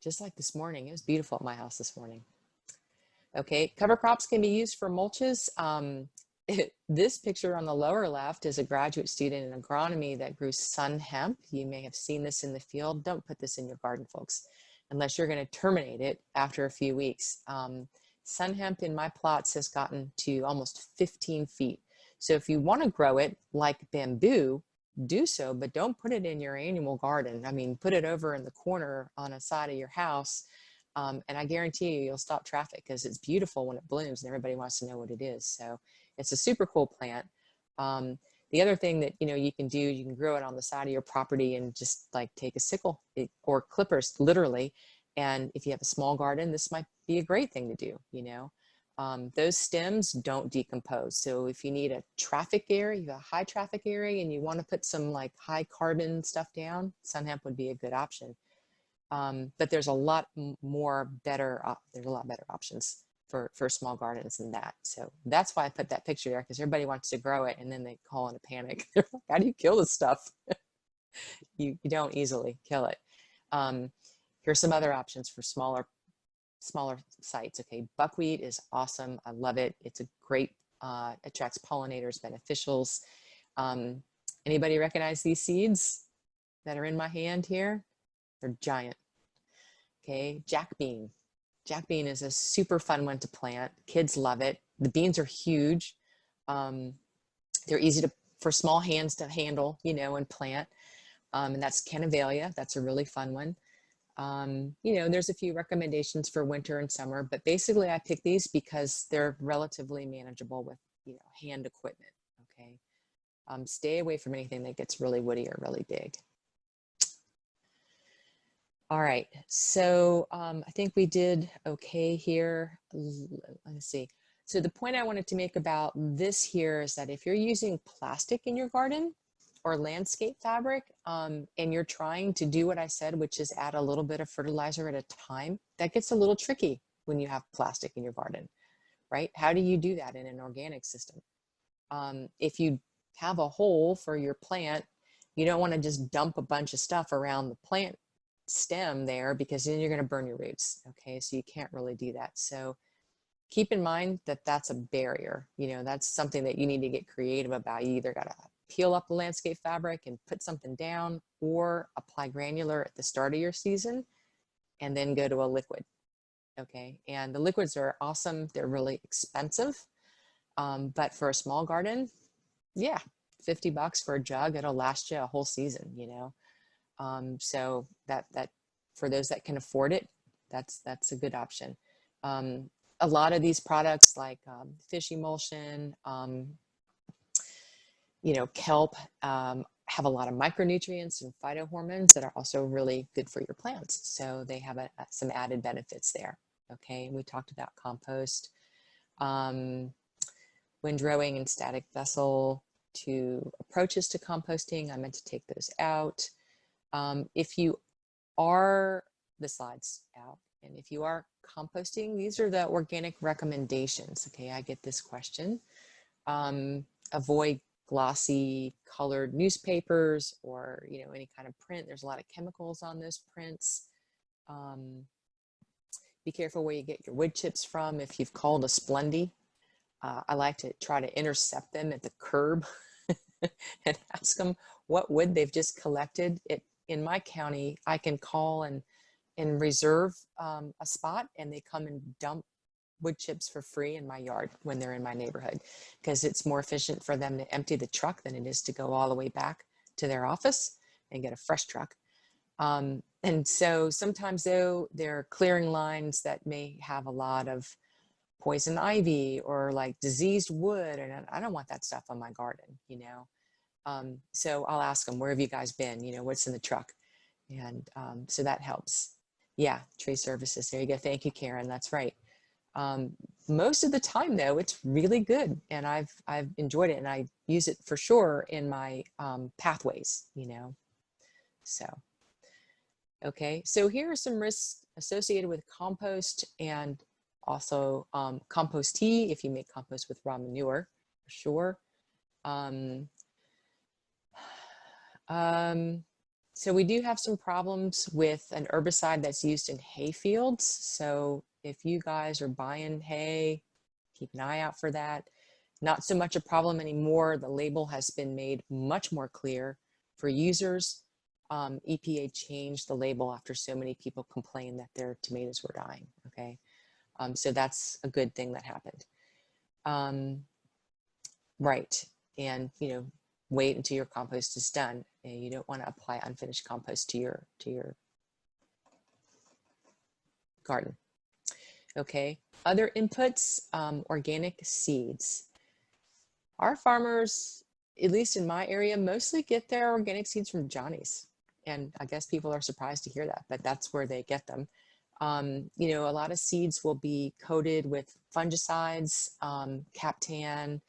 Just like this morning, it was beautiful at my house this morning. Okay, cover crops can be used for mulches. This picture on the lower left is a graduate student in agronomy that grew sun hemp. You may have seen this in the field. Don't put this in your garden, folks, unless you're going to terminate it after a few weeks. Sun hemp in my plots has gotten to almost 15 feet. So if you want to grow it like bamboo, do so, but don't put it in your annual garden. I mean, put it over in the corner on a side of your house. And I guarantee you'll stop traffic because it's beautiful when it blooms and everybody wants to know what it is. So it's a super cool plant. The other thing that, you know, you can do, you can grow it on the side of your property and just like take a sickle or clippers, literally. And if you have a small garden, this might be a great thing to do, you know. Those stems don't decompose. So if you need a traffic area, you have a high traffic area and you want to put some like high carbon stuff down, sun hemp would be a good option. But there's a lot better options for small gardens than that. So that's why I put that picture there, because everybody wants to grow it and then they call in a panic. They're like, how do you kill this stuff? You don't easily kill it. Here's some other options for smaller sites. Okay, buckwheat is awesome. I love it. It's a great, attracts pollinators, beneficials. Anybody recognize these seeds that are in my hand here? They're giant. Okay, jack bean. Jack bean is a super fun one to plant. Kids love it. The beans are huge. They're easy for small hands to handle, you know, and plant. And that's Canavalia. That's a really fun one. You know, there's a few recommendations for winter and summer, but basically I pick these because they're relatively manageable with, you know, hand equipment. Okay. Stay away from anything that gets really woody or really big. All right, so I think we did okay here. Let's see. So the point I wanted to make about this here is that if you're using plastic in your garden or landscape fabric, and you're trying to do what I said, which is add a little bit of fertilizer at a time, that gets a little tricky when you have plastic in your garden, right? How do you do that in an organic system? If you have a hole for your plant, you don't want to just dump a bunch of stuff around the plant stem there, because then you're going to burn your roots. Okay, so you can't really do that. So keep in mind that that's a barrier. You know, that's something that you need to get creative about. You either got to peel up the landscape fabric and put something down, or apply granular at the start of your season and then go to a liquid. Okay, and the liquids are awesome. They're really expensive, but for a small garden, yeah, $50 for a jug, it'll last you a whole season, you know. So that for those that can afford it, that's a good option. A lot of these products like fish emulsion, you know, kelp, have a lot of micronutrients and phytohormones that are also really good for your plants. So they have some added benefits there. Okay, we talked about compost, windrowing and static vessel, 2 approaches to composting. I meant to take those out. If you are, the slides out, and if you are composting, these are the organic recommendations. Okay, I get this question. Avoid glossy colored newspapers, or, you know, any kind of print. There's a lot of chemicals on those prints. Be careful where you get your wood chips from. If you've called a Splendey, I like to try to intercept them at the curb and ask them what wood they've just collected. In my county, I can call and reserve a spot, and they come and dump wood chips for free in my yard when they're in my neighborhood, because it's more efficient for them to empty the truck than it is to go all the way back to their office and get a fresh truck. And so sometimes, though, they're clearing lines that may have a lot of poison ivy or like diseased wood, and I don't want that stuff on my garden, you know. So I'll ask them, where have you guys been? You know, what's in the truck? And so that helps. Yeah, tree services. There you go. Thank you, Karen. That's right. Most of the time, though, it's really good, and I've enjoyed it, and I use it for sure in my pathways, you know. So, okay, so here are some risks associated with compost, and also compost tea if you make compost with raw manure, for sure. So we do have some problems with an herbicide that's used in hay fields. So if you guys are buying hay, keep an eye out for that. Not so much a problem anymore. The label has been made much more clear for users. EPA changed the label after so many people complained that their tomatoes were dying. Okay, so that's a good thing that happened. Right, and you know, wait until your compost is done. And you don't want to apply unfinished compost to your garden. Okay, other inputs, organic seeds. Our farmers, at least in my area, mostly get their organic seeds from Johnny's. And I guess people are surprised to hear that, but that's where they get them. You know, a lot of seeds will be coated with fungicides, Captan.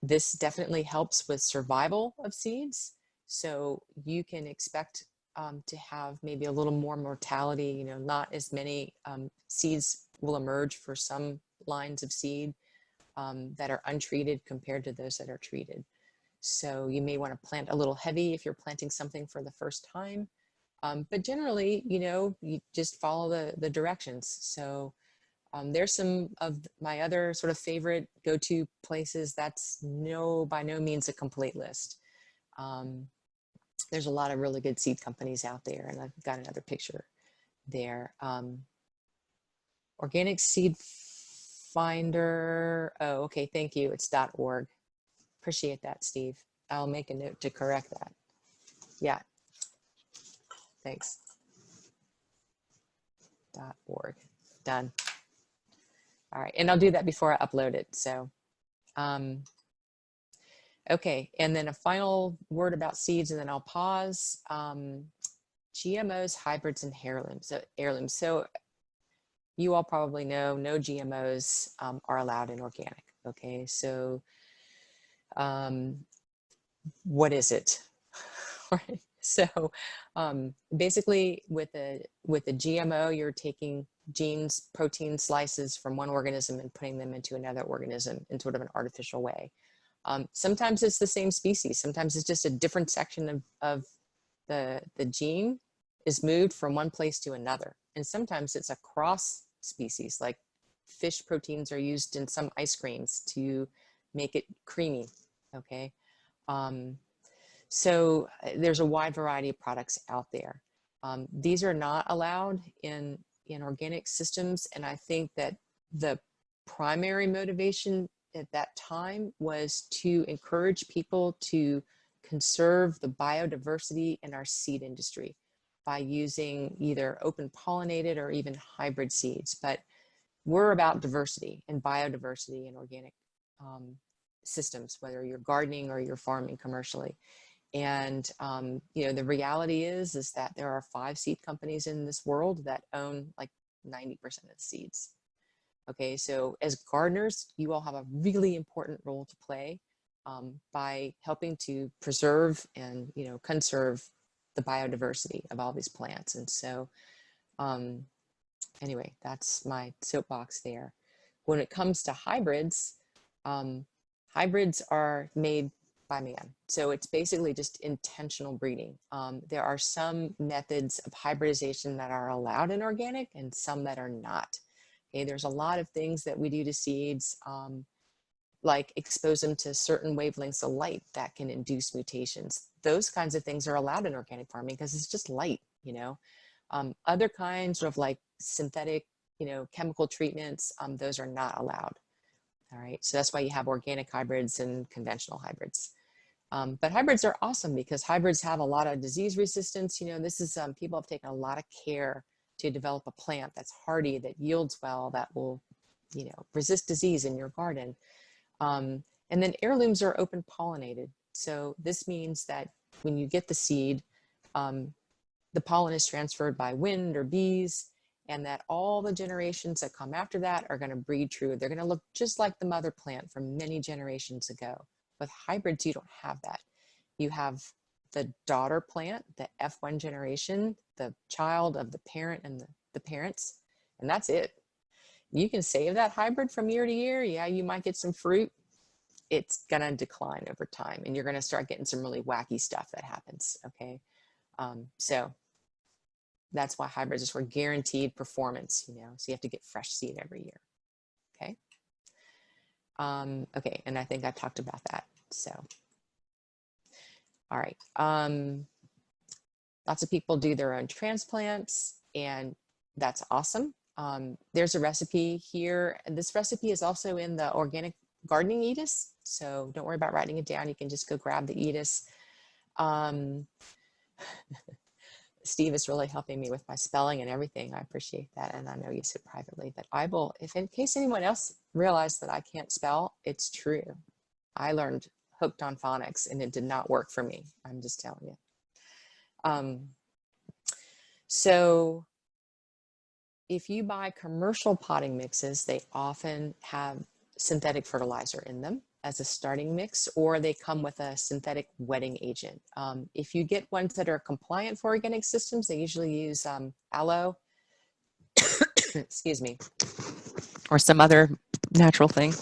This definitely helps with survival of seeds. So you can expect to have maybe a little more mortality. You know, not as many seeds will emerge for some lines of seed that are untreated compared to those that are treated. So you may want to plant a little heavy if you're planting something for the first time. But generally, you know, you just follow the directions. So there's some of my other sort of favorite go-to places. That's by no means a complete list. There's a lot of really good seed companies out there, and I've got another picture there. Organic Seed Finder. Oh, okay, thank you. It's .org. Appreciate that, Steve. I'll make a note to correct that. Yeah, thanks. .org. Done. All right, and I'll do that before I upload it. So, okay, and then a final word about seeds, and then I'll pause. GMOs, hybrids, and heirlooms. So you all probably know no GMOs are allowed in organic. Okay, so what is it? Right. So basically with a GMO, you're taking genes, protein slices from one organism and putting them into another organism in sort of an artificial way. Sometimes it's the same species. Sometimes it's just a different section of the gene is moved from one place to another. And sometimes it's across species, like fish proteins are used in some ice creams to make it creamy, okay? So there's a wide variety of products out there. These are not allowed in organic systems, and I think that the primary motivation at that time was to encourage people to conserve the biodiversity in our seed industry by using either open pollinated or even hybrid seeds. But we're about diversity and biodiversity in organic systems, whether you're gardening or you're farming commercially. And you know, the reality is that there are 5 seed companies in this world that own like 90% of the seeds. Okay, so as gardeners, you all have a really important role to play by helping to preserve and, you know, conserve the biodiversity of all these plants. And so anyway, that's my soapbox there. When it comes to hybrids, hybrids are made by man. So it's basically just intentional breeding. There are some methods of hybridization that are allowed in organic and some that are not. Okay, there's a lot of things that we do to seeds, like expose them to certain wavelengths of light that can induce mutations. Those kinds of things are allowed in organic farming because it's just light, you know. Other kinds of like synthetic, you know, chemical treatments, those are not allowed. All right, so that's why you have organic hybrids and conventional hybrids. But hybrids are awesome because hybrids have a lot of disease resistance. You know, this is, people have taken a lot of care to develop a plant that's hardy, that yields well, that will, you know, resist disease in your garden. And then heirlooms are open pollinated. So this means that when you get the seed, the pollen is transferred by wind or bees, and that all the generations that come after that are going to breed true. They're going to look just like the mother plant from many generations ago. With hybrids, you don't have that. You have the daughter plant, the F1 generation, the child of the parent and the parents, and that's it. You can save that hybrid from year to year. Yeah, you might get some fruit. It's going to decline over time, and you're going to start getting some really wacky stuff that happens, okay? So that's why hybrids is for guaranteed performance, you know, so you have to get fresh seed every year, okay? Okay, and I think I talked about that, so. All right, lots of people do their own transplants, and that's awesome. There's a recipe here, and this recipe is also in the Organic Gardening Edis, so don't worry about writing it down. You can just go grab the Edis. Steve is really helping me with my spelling and everything. I appreciate that, and I know you said privately, but I will, if in case anyone else realized that I can't spell, it's true. I learned hooked on phonics and it did not work for me. I'm just telling you. So if you buy commercial potting mixes, they often have synthetic fertilizer in them as a starting mix, or they come with a synthetic wetting agent. If you get ones that are compliant for organic systems, they usually use aloe, excuse me, or some other natural thing.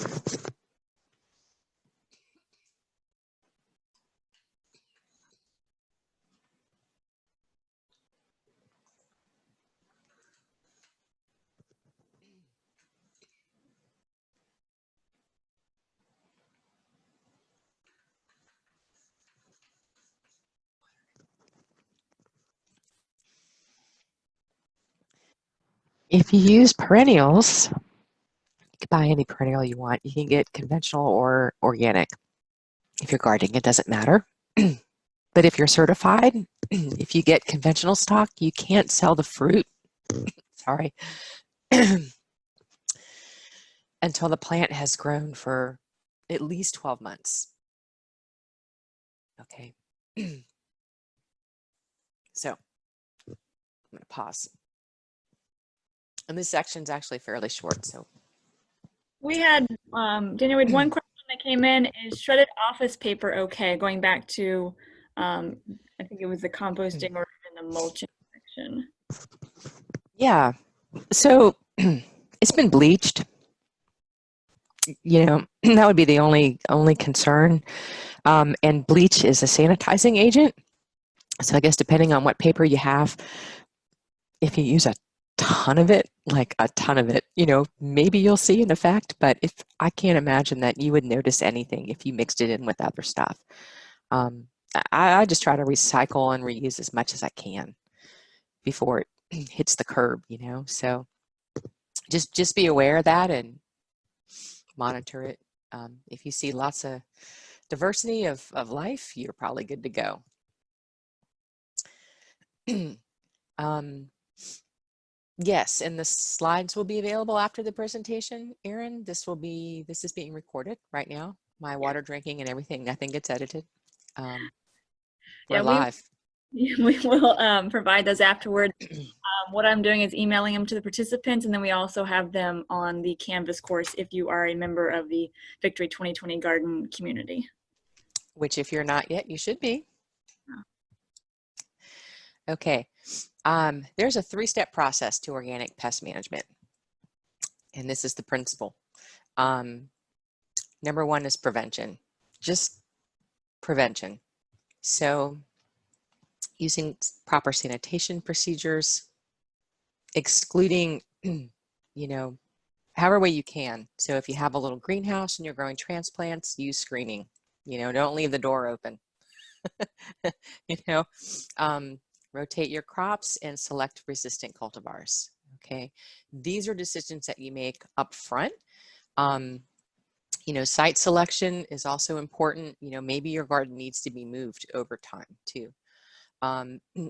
If you use perennials, you can buy any perennial you want. You can get conventional or organic. If you're gardening, it doesn't matter. But if you're certified, if you get conventional stock, you can't sell the fruit, sorry, until the plant has grown for at least 12 months. Okay. So I'm going to pause. And this section is actually fairly short, so. We had, Danielle, we had one question that came in. Is shredded office paper okay? Going back to, I think it was the composting or even the mulching section. Yeah, so it's been bleached. You know, that would be the only concern. And bleach is a sanitizing agent. So I guess depending on what paper you have, if you use a ton of it, like a ton of it, you know, maybe you'll see an effect, but if I can't imagine that you would notice anything if you mixed it in with other stuff. Um, I just try to recycle and reuse as much as I can before it hits the curb, you know. So just be aware of that and monitor it. If you see lots of diversity of life, you're probably good to go. Yes, and the slides will be available after the presentation, Erin. This is being recorded right now. My water drinking and everything, nothing gets edited. We're live. We will provide those afterwards. What I'm doing is emailing them to the participants, and then we also have them on the Canvas course if you are a member of the Victory 2020 Garden community. Which if you're not yet, you should be. Okay, there's a 3-step process to organic pest management. And this is the principle. Number 1 is prevention, just prevention. So using proper sanitation procedures, excluding, you know, however way you can. So if you have a little greenhouse and you're growing transplants, use screening. You know, don't leave the door open. You know, rotate your crops and select resistant cultivars. Okay, these are decisions that you make up front. You know, site selection is also important. You know, maybe your garden needs to be moved over time too.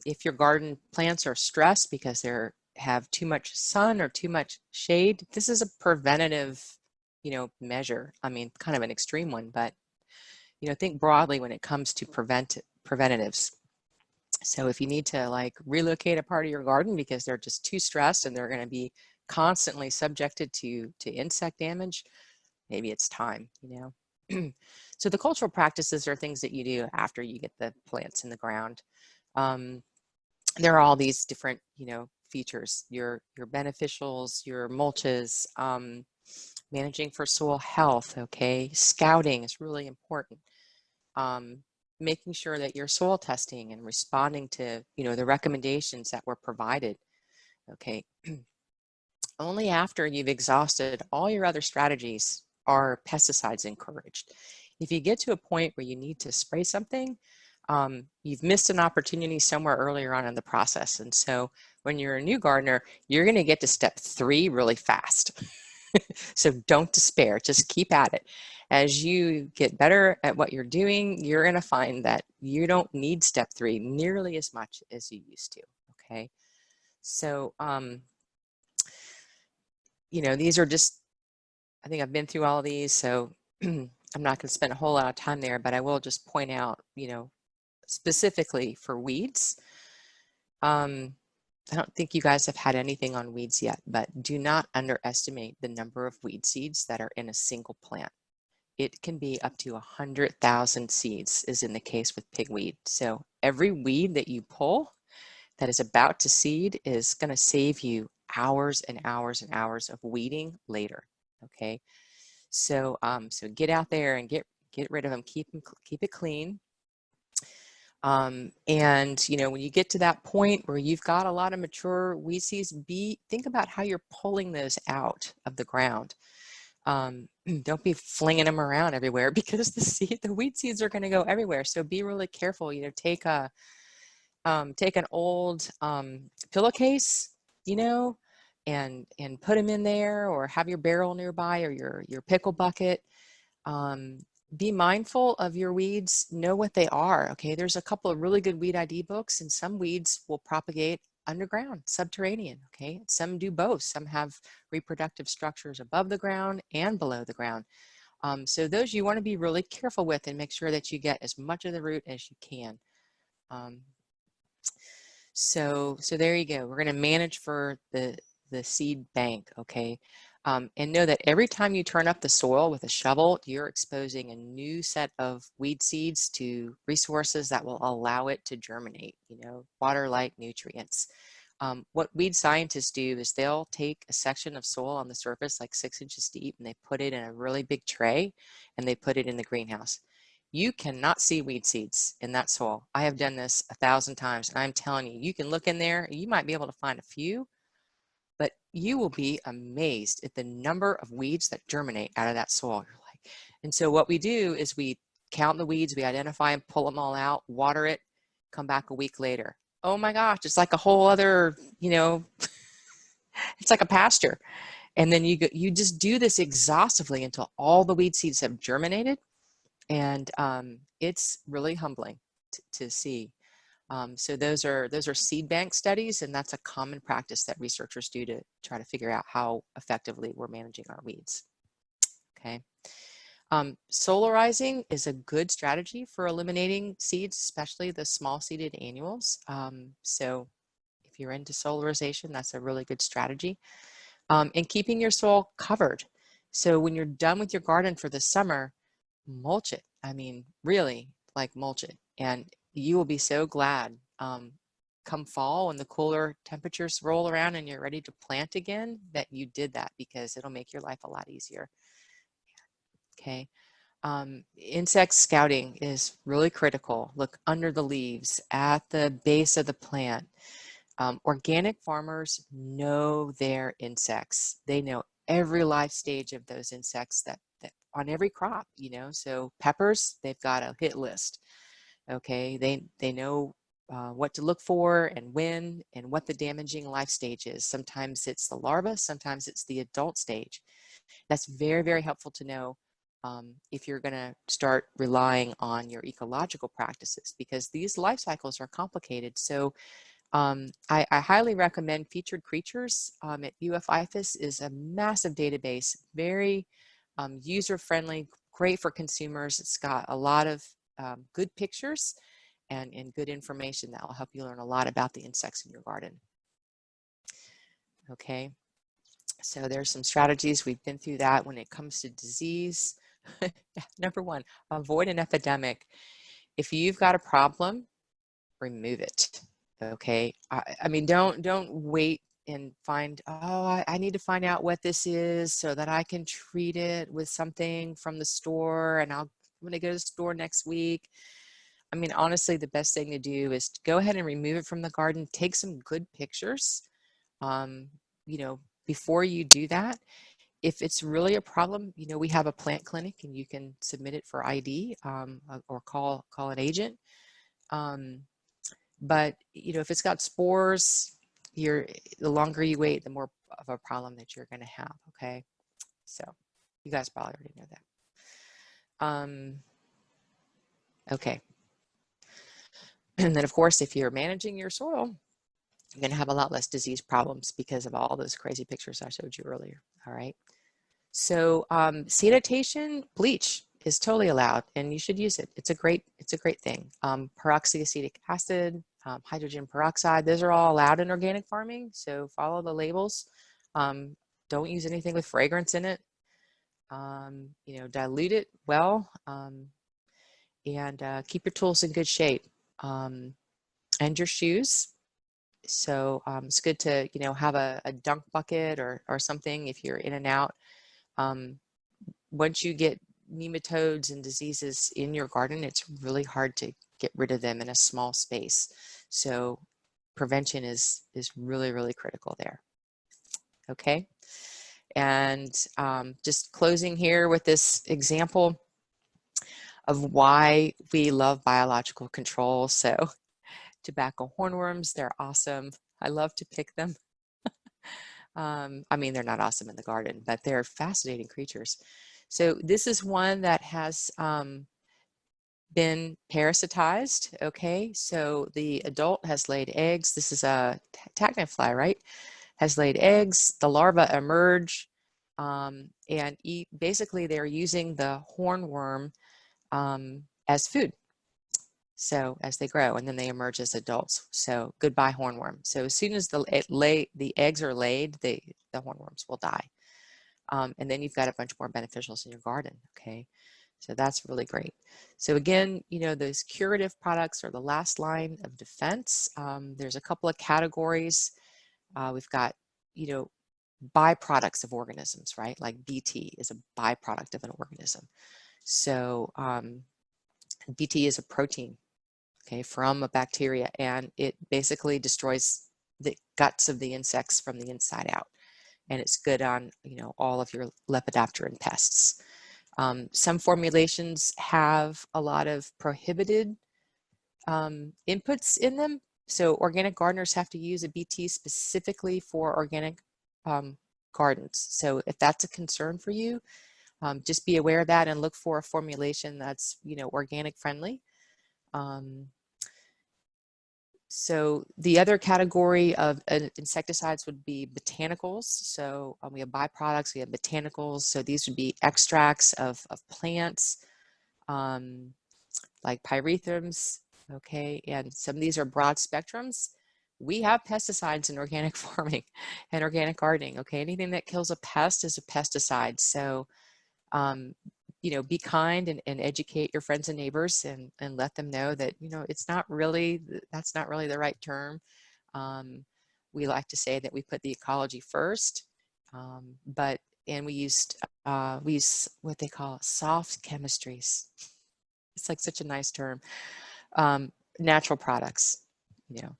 If your garden plants are stressed because they have too much sun or too much shade, this is a preventative, you know, measure. I mean, kind of an extreme one, but, you know, think broadly when it comes to preventatives. So if you need to like relocate a part of your garden because they're just too stressed and they're going to be constantly subjected to insect damage, maybe it's time, you know. So the cultural practices are things that you do after you get the plants in the ground. There are all these different, you know, features, your beneficials, your mulches, managing for soil health, okay? Scouting is really important. Making sure that you're soil testing and responding to, you know, the recommendations that were provided, okay? Only after you've exhausted all your other strategies are pesticides encouraged. If you get to a point where you need to spray something, you've missed an opportunity somewhere earlier on in the process. And so when you're a new gardener, you're going to get to step 3 really fast. So don't despair, just keep at it. As you get better at what you're doing, you're going to find that you don't need step 3 nearly as much as you used to. Okay. So, you know, these are just, I think I've been through all of these, so I'm not going to spend a whole lot of time there, but I will just point out, you know, specifically for weeds. I don't think you guys have had anything on weeds yet, but do not underestimate the number of weed seeds that are in a single plant. It can be up to 100,000 seeds, is in the case with pigweed. So every weed that you pull that is about to seed is going to save you hours and hours and hours of weeding later. Okay, so so get out there and get rid of them. Keep it clean. And you know, when you get to that point where you've got a lot of mature weed seeds, think about how you're pulling those out of the ground. Don't be flinging them around everywhere because the weed seeds are going to go everywhere. So be really careful. You know, take an old pillowcase, you know, and put them in there, or have your barrel nearby, or your pickle bucket. Be mindful of your weeds, know what they are. Okay, there's a couple of really good weed ID books, and some weeds will propagate underground, subterranean. Okay, some do both. Some have reproductive structures above the ground and below the ground. So those you want to be really careful with and make sure that you get as much of the root as you can. So there you go. We're going to manage for the seed bank, okay? And know that every time you turn up the soil with a shovel, you're exposing a new set of weed seeds to resources that will allow it to germinate, you know, water, light, nutrients. What weed scientists do is they'll take a section of soil on the surface like 6 inches deep, and they put it in a really big tray and they put it in the greenhouse. You cannot see weed seeds in that soil. I have done this 1,000 times, and I'm telling you, you can look in there, you might be able to find a few, but you will be amazed at the number of weeds that germinate out of that soil. You're like, and so what we do is we count the weeds, we identify them, pull them all out, water it, come back a week later. Oh my gosh, it's like a whole other, it's like a pasture. And then you just do this exhaustively until all the weed seeds have germinated. And it's really humbling to see. So those are seed bank studies, and that's a common practice that researchers do to try to figure out how effectively we're managing our weeds. Okay. Solarizing is a good strategy for eliminating seeds, especially the small seeded annuals. So if you're into solarization, that's a really good strategy. And keeping your soil covered. So when you're done with your garden for the summer, mulch it. I mean, really, like, mulch it. And you will be so glad come fall, when the cooler temperatures roll around and you're ready to plant again, that you did that, because it'll make your life a lot easier. Okay. Insect scouting is really critical. Look under the leaves, at the base of the plant. Organic farmers know their insects. They know every life stage of those insects that on every crop, so peppers, they've got a hit list. Okay, they know what to look for and when, and what the damaging life stage is. Sometimes it's the larva, sometimes it's the adult stage. That's very, very helpful to know if you're going to start relying on your ecological practices, because these life cycles are complicated. So I highly recommend Featured Creatures at UF-IFAS. Is a massive database, very user-friendly, great for consumers. It's got a lot of good pictures and good information that will help you learn a lot about the insects in your garden. Okay, so there's some strategies. We've been through that. When it comes to disease, number one, avoid an epidemic. If you've got a problem, remove it. Okay, I mean, don't wait and find, oh, I need to find out what this is so that I can treat it with something from the store, and I'm going to go to the store next week. I mean, honestly, the best thing to do is to go ahead and remove it from the garden. Take some good pictures, before you do that. If it's really a problem, we have a plant clinic, and you can submit it for ID or call an agent. But if it's got spores, the longer you wait, the more of a problem that you're going to have. Okay, so you guys probably already know that. Okay, and then of course, if you're managing your soil, you're going to have a lot less disease problems because of all those crazy pictures I showed you earlier. All right, so sanitation, bleach is totally allowed, and you should use it. It's a great thing. Peroxyacetic acid, hydrogen peroxide, those are all allowed in organic farming, so follow the labels. Don't use anything with fragrance in it. Dilute it well, and keep your tools in good shape, and your shoes. So it's good to have a dunk bucket or something if you're in and out. Once you get nematodes and diseases in your garden, it's really hard to get rid of them in a small space. So prevention is really, really critical there. Okay, and just closing here with this example of why we love biological control. So tobacco hornworms, they're awesome. I love to pick them. I mean, they're not awesome in the garden, but they're fascinating creatures. So this is one that has been parasitized. Okay, so the adult has laid eggs. This is a tachnafly, right? Has laid eggs. The larvae emerge and eat. Basically, they're using the hornworm as food. So as they grow, and then they emerge as adults. So goodbye hornworm. So as soon as the eggs are laid, the hornworms will die. And then you've got a bunch more beneficials in your garden. Okay, so that's really great. So again, those curative products are the last line of defense. There's a couple of categories. We've got, byproducts of organisms, right? Like BT is a byproduct of an organism. So BT is a protein, okay, from a bacteria, and it basically destroys the guts of the insects from the inside out. And it's good on, you know, all of your Lepidoptera and pests. Some formulations have a lot of prohibited inputs in them. So organic gardeners have to use a BT specifically for organic gardens. So if that's a concern for you, just be aware of that and look for a formulation that's, you know, organic friendly. So the other category of insecticides would be botanicals. So we have byproducts, we have botanicals. So these would be extracts of plants, like pyrethrum, okay? And some of these are broad spectrums. We have pesticides in organic farming and organic gardening, okay? Anything that kills a pest is a pesticide. So, you know, be kind and educate your friends and neighbors and let them know that, you know, it's not really, that's not really the right term. We like to say that we put the ecology first, and we use what they call soft chemistries. It's like such a nice term. Natural products, you know,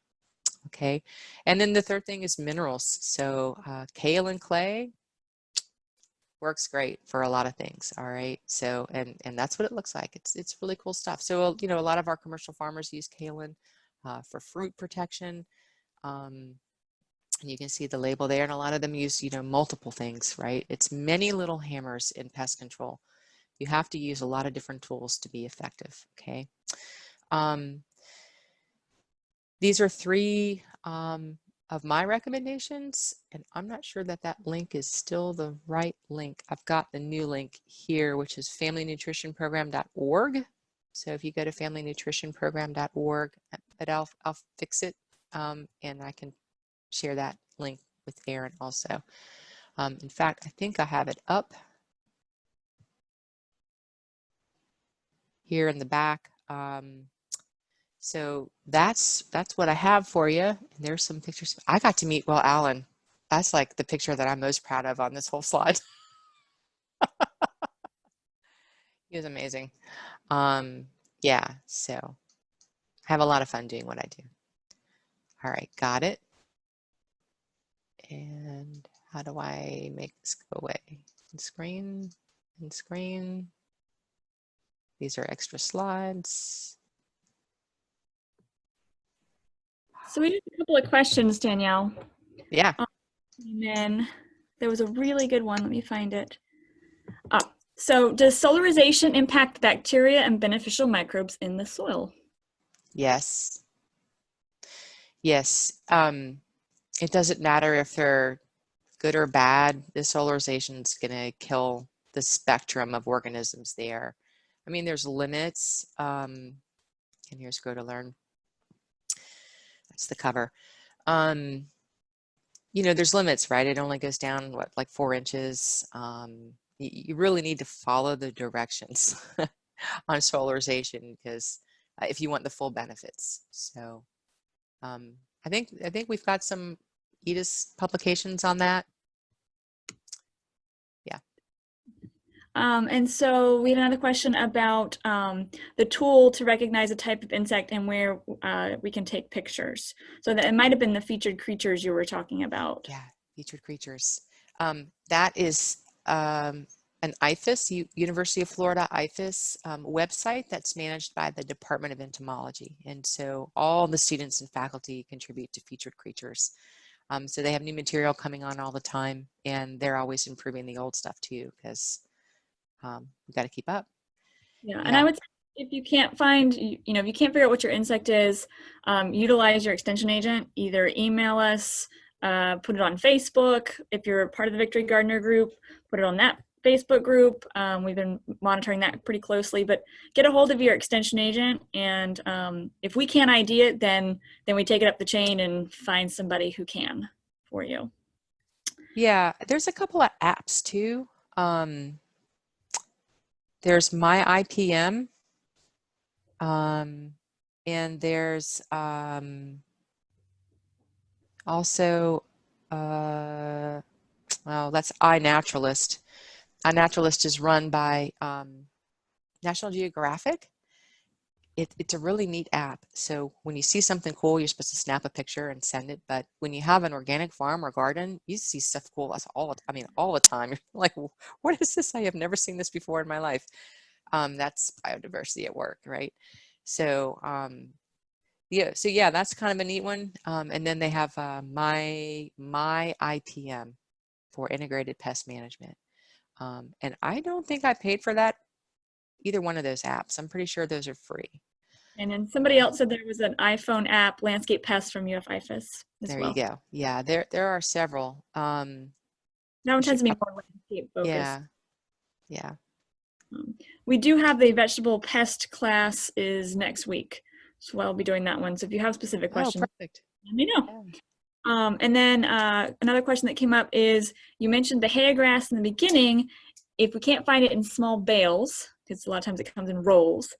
okay? And then the third thing is minerals. So kale and clay works great for a lot of things, all right? So, and that's what it looks like. It's really cool stuff. So, you know, a lot of our commercial farmers use kaolin for fruit protection. And you can see the label there, and a lot of them use, you know, multiple things, right? It's many little hammers in pest control. You have to use a lot of different tools to be effective, okay? These are three of my recommendations, and I'm not sure that that link is still the right link. I've got the new link here, which is familynutritionprogram.org. So if you go to familynutritionprogram.org, but I'll fix it, and I can share that link with Erin also. In fact, I think I have it up here in the back. So that's what I have for you. And there's some pictures. I got to meet Will Allen. That's like the picture that I'm most proud of on this whole slide. He was amazing. Yeah, so I have a lot of fun doing what I do. All right, got it. And how do I make this go away? Screen, and screen. These are extra slides. So we did a couple of questions, Danielle. Yeah. And then there was a really good one. Let me find it. So does solarization impact the bacteria and beneficial microbes in the soil? Yes. Yes. It doesn't matter if they're good or bad. The solarization is going to kill the spectrum of organisms there. I mean, there's limits. And here's Go to Learn. That's the cover. You know, there's limits, right? It only goes down, what, like 4 inches. You really need to follow the directions on solarization because if you want the full benefits. So I think we've got some EDIS publications on that. Yeah. And so we had another question about the tool to recognize a type of insect and where we can take pictures. So that it might have been the featured creatures you were talking about. Yeah, featured creatures. That is an IFAS, University of Florida IFAS website that's managed by the Department of Entomology. And so all the students and faculty contribute to featured creatures. So they have new material coming on all the time, and they're always improving the old stuff too, because we've got to keep up. Yeah, and I would say if you can't find, you know, if you can't figure out what your insect is, utilize your extension agent. Either email us, put it on Facebook. If you're part of the Victory Gardener group, put it on that Facebook group. We've been monitoring that pretty closely, but get a hold of your extension agent, and if we can't ID it, then we take it up the chain and find somebody who can for you. Yeah, there's a couple of apps too. There's My IPM, and there's also, well, that's iNaturalist. iNaturalist is run by National Geographic, it's a really neat app. So when you see something cool, you're supposed to snap a picture and send it. But when you have an organic farm or garden, you see stuff cool all the time. You're like, what is this? I have never seen this before in my life. That's biodiversity at work, right? So yeah, that's kind of a neat one. And then they have my IPM for integrated pest management. And I don't think I paid for that, either one of those apps. I'm pretty sure those are free. And then somebody else said there was an iPhone app, Landscape Pest from UF-IFAS as There well. you go. Yeah, there are several. That one tends to be more landscape focused. Yeah. We do have the vegetable pest class is next week, so I'll be doing that one. So if you have specific questions, perfect. let me know. Yeah. And then another question that came up is, you mentioned the hay grass in the beginning. If we can't find it in small bales, because a lot of times it comes in rolls,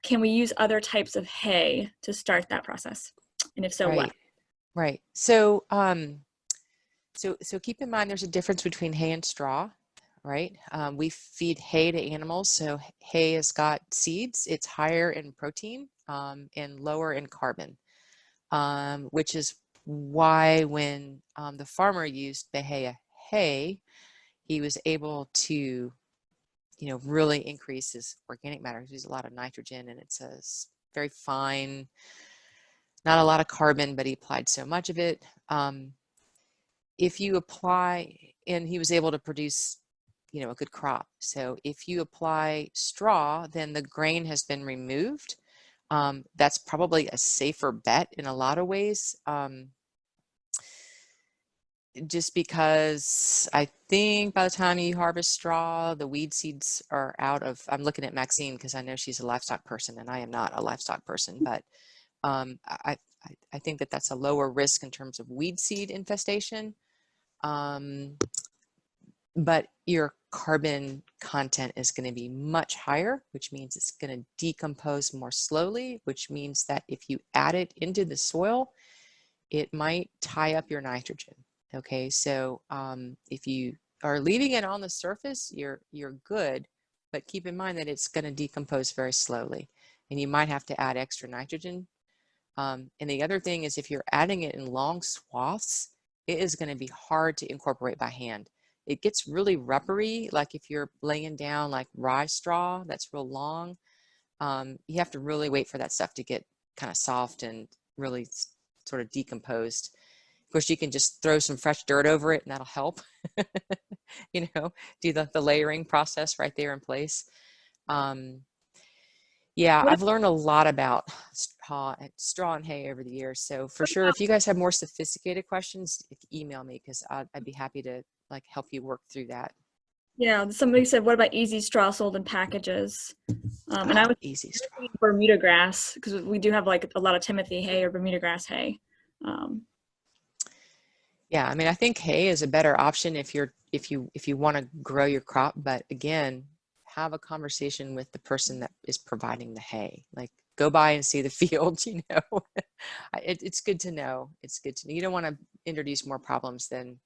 can we use other types of hay to start that process? And if so, what? Right. So, so keep in mind there's a difference between hay and straw, right? We feed hay to animals, so hay has got seeds. It's higher in protein and lower in carbon, which is why when the farmer used Bahia hay, he was able to, really increase his organic matter. He uses a lot of nitrogen, and it's a very fine, not a lot of carbon, but he applied so much of it. If you apply, and he was able to produce, a good crop. So if you apply straw, then the grain has been removed. That's probably a safer bet in a lot of ways. Just because I think by the time you harvest straw, the weed seeds are out of, I'm looking at Maxine because I know she's a livestock person and I am not a livestock person, but I think that that's a lower risk in terms of weed seed infestation. But your carbon content is going to be much higher, which means it's going to decompose more slowly, which means that if you add it into the soil, it might tie up your nitrogen. Okay, so if you are leaving it on the surface, you're good, but keep in mind that it's going to decompose very slowly, and you might have to add extra nitrogen. And the other thing is, if you're adding it in long swaths, it is going to be hard to incorporate by hand. It gets really rubbery, like if you're laying down like rye straw that's real long. You have to really wait for that stuff to get kind of soft and really sort of decomposed. Of course, you can just throw some fresh dirt over it and that'll help, do the layering process right there in place. Yeah, I've learned a lot about straw and hay over the years. So for sure, if you guys have more sophisticated questions, email me because I'd be happy to help you work through that. Yeah, somebody said, what about easy straw sold in packages? And I was easy straw. Bermuda grass, because we do have a lot of Timothy hay or Bermuda grass hay. Yeah, I mean, I think hay is a better option if you want to grow your crop, but again, have a conversation with the person that is providing the hay. Go by and see the field, it's good to know. It's good to know. You don't want to introduce more problems than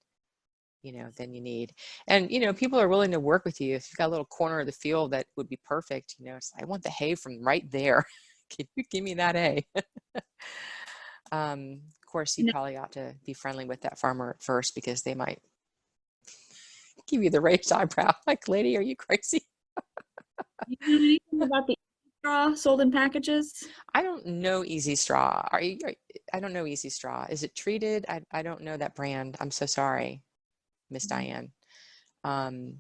you need. And, people are willing to work with you. If you've got a little corner of the field that would be perfect, it's, I want the hay from right there. Can you give me that hay? Of course, you probably ought to be friendly with that farmer at first because they might give you the raised eyebrow. Like, lady, are you crazy? You know anything about the straw sold in packages? I don't know Easy Straw. I don't know Easy Straw. Is it treated? I don't know that brand. I'm so sorry, Miss Diane. And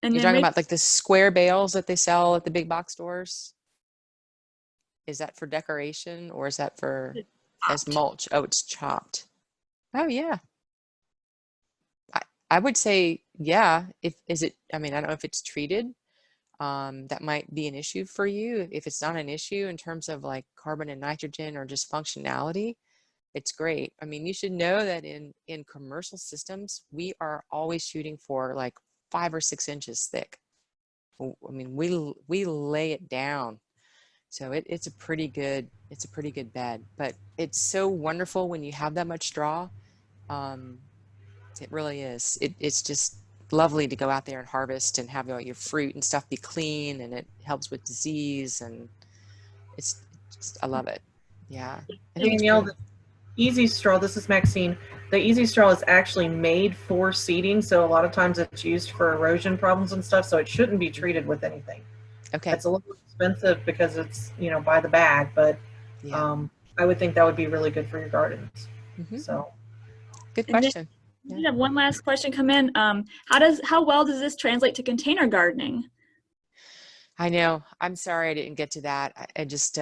you're talking about the square bales that they sell at the big box stores? Is that for decoration or is that for as mulch? Oh, it's chopped. Oh yeah. I would say, yeah. I don't know if it's treated. That might be an issue for you. If it's not an issue in terms of carbon and nitrogen or just functionality, it's great. I mean, you should know that in commercial systems, we are always shooting for 5 or 6 inches thick. I mean, we lay it down. So it's a pretty good bed, but it's so wonderful when you have that much straw. It really is. It's just lovely to go out there and harvest and have your fruit and stuff be clean, and it helps with disease, and I love it. Yeah, I think it's Danielle, pretty. the easy straw, this is Maxine. The easy straw is actually made for seeding, so a lot of times it's used for erosion problems and stuff, so it shouldn't be treated with anything. Okay. It's a little expensive because it's, you know, by the bag, but Yeah. I would think that would be really good for your gardens. Mm-hmm. So Good And then question. we Yeah. have one last question come in. How well does this translate to container gardening? I know. I'm sorry I didn't get to that. I just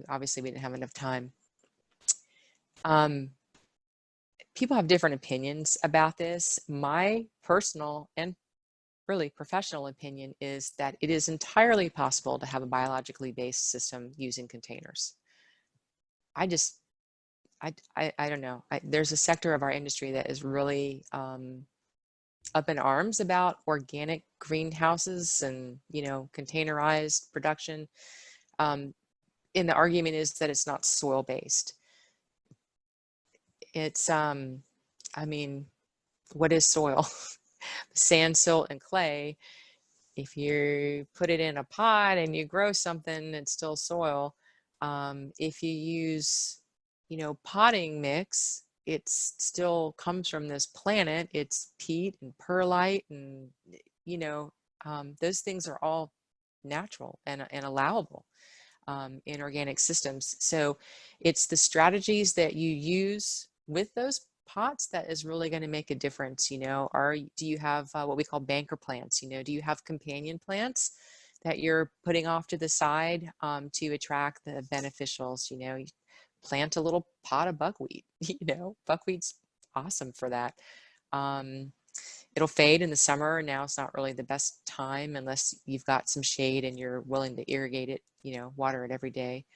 obviously we didn't have enough time. People have different opinions about this. My personal and really professional opinion is that it is entirely possible to have a biologically based system using containers. I don't know. There's a sector of our industry that is really up in arms about organic greenhouses and, you know, containerized production. And the argument is that it's not soil based. It's, I mean, what is soil? Sand, silt, and clay. If you put it in a pot and you grow something, it's still soil. If you use, you know, potting mix, it still comes from this planet. It's peat and perlite, and you know, those things are all natural and allowable in organic systems. So it's the strategies that you use with those pots that is really going to make a difference. You know, do you have what we call banker plants? You know, do you have companion plants that you're putting off to the side to attract the beneficials? You know, you plant a little pot of buckwheat. You know, buckwheat's awesome for that. It'll fade in the summer. Now it's not really the best time unless you've got some shade and you're willing to irrigate it, you know, water it every day.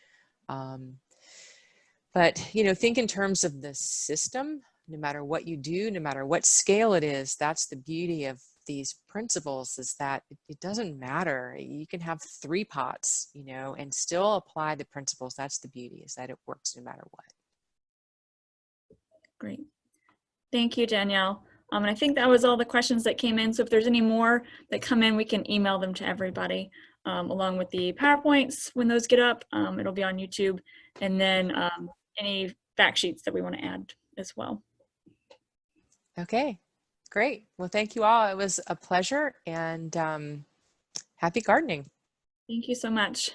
But, you know, think in terms of the system. No matter what you do, no matter what scale it is, that's the beauty of these principles, is that it doesn't matter. You can have 3 pots, you know, and still apply the principles. That's the beauty, is that it works no matter what. Great. Thank you, Danielle. And I think that was all the questions that came in. So if there's any more that come in, we can email them to everybody, along with the PowerPoints when those get up. It'll be on YouTube. And then any fact sheets that we want to add as well. Okay, great. Well, thank you all. It was a pleasure, and happy gardening. Thank you so much.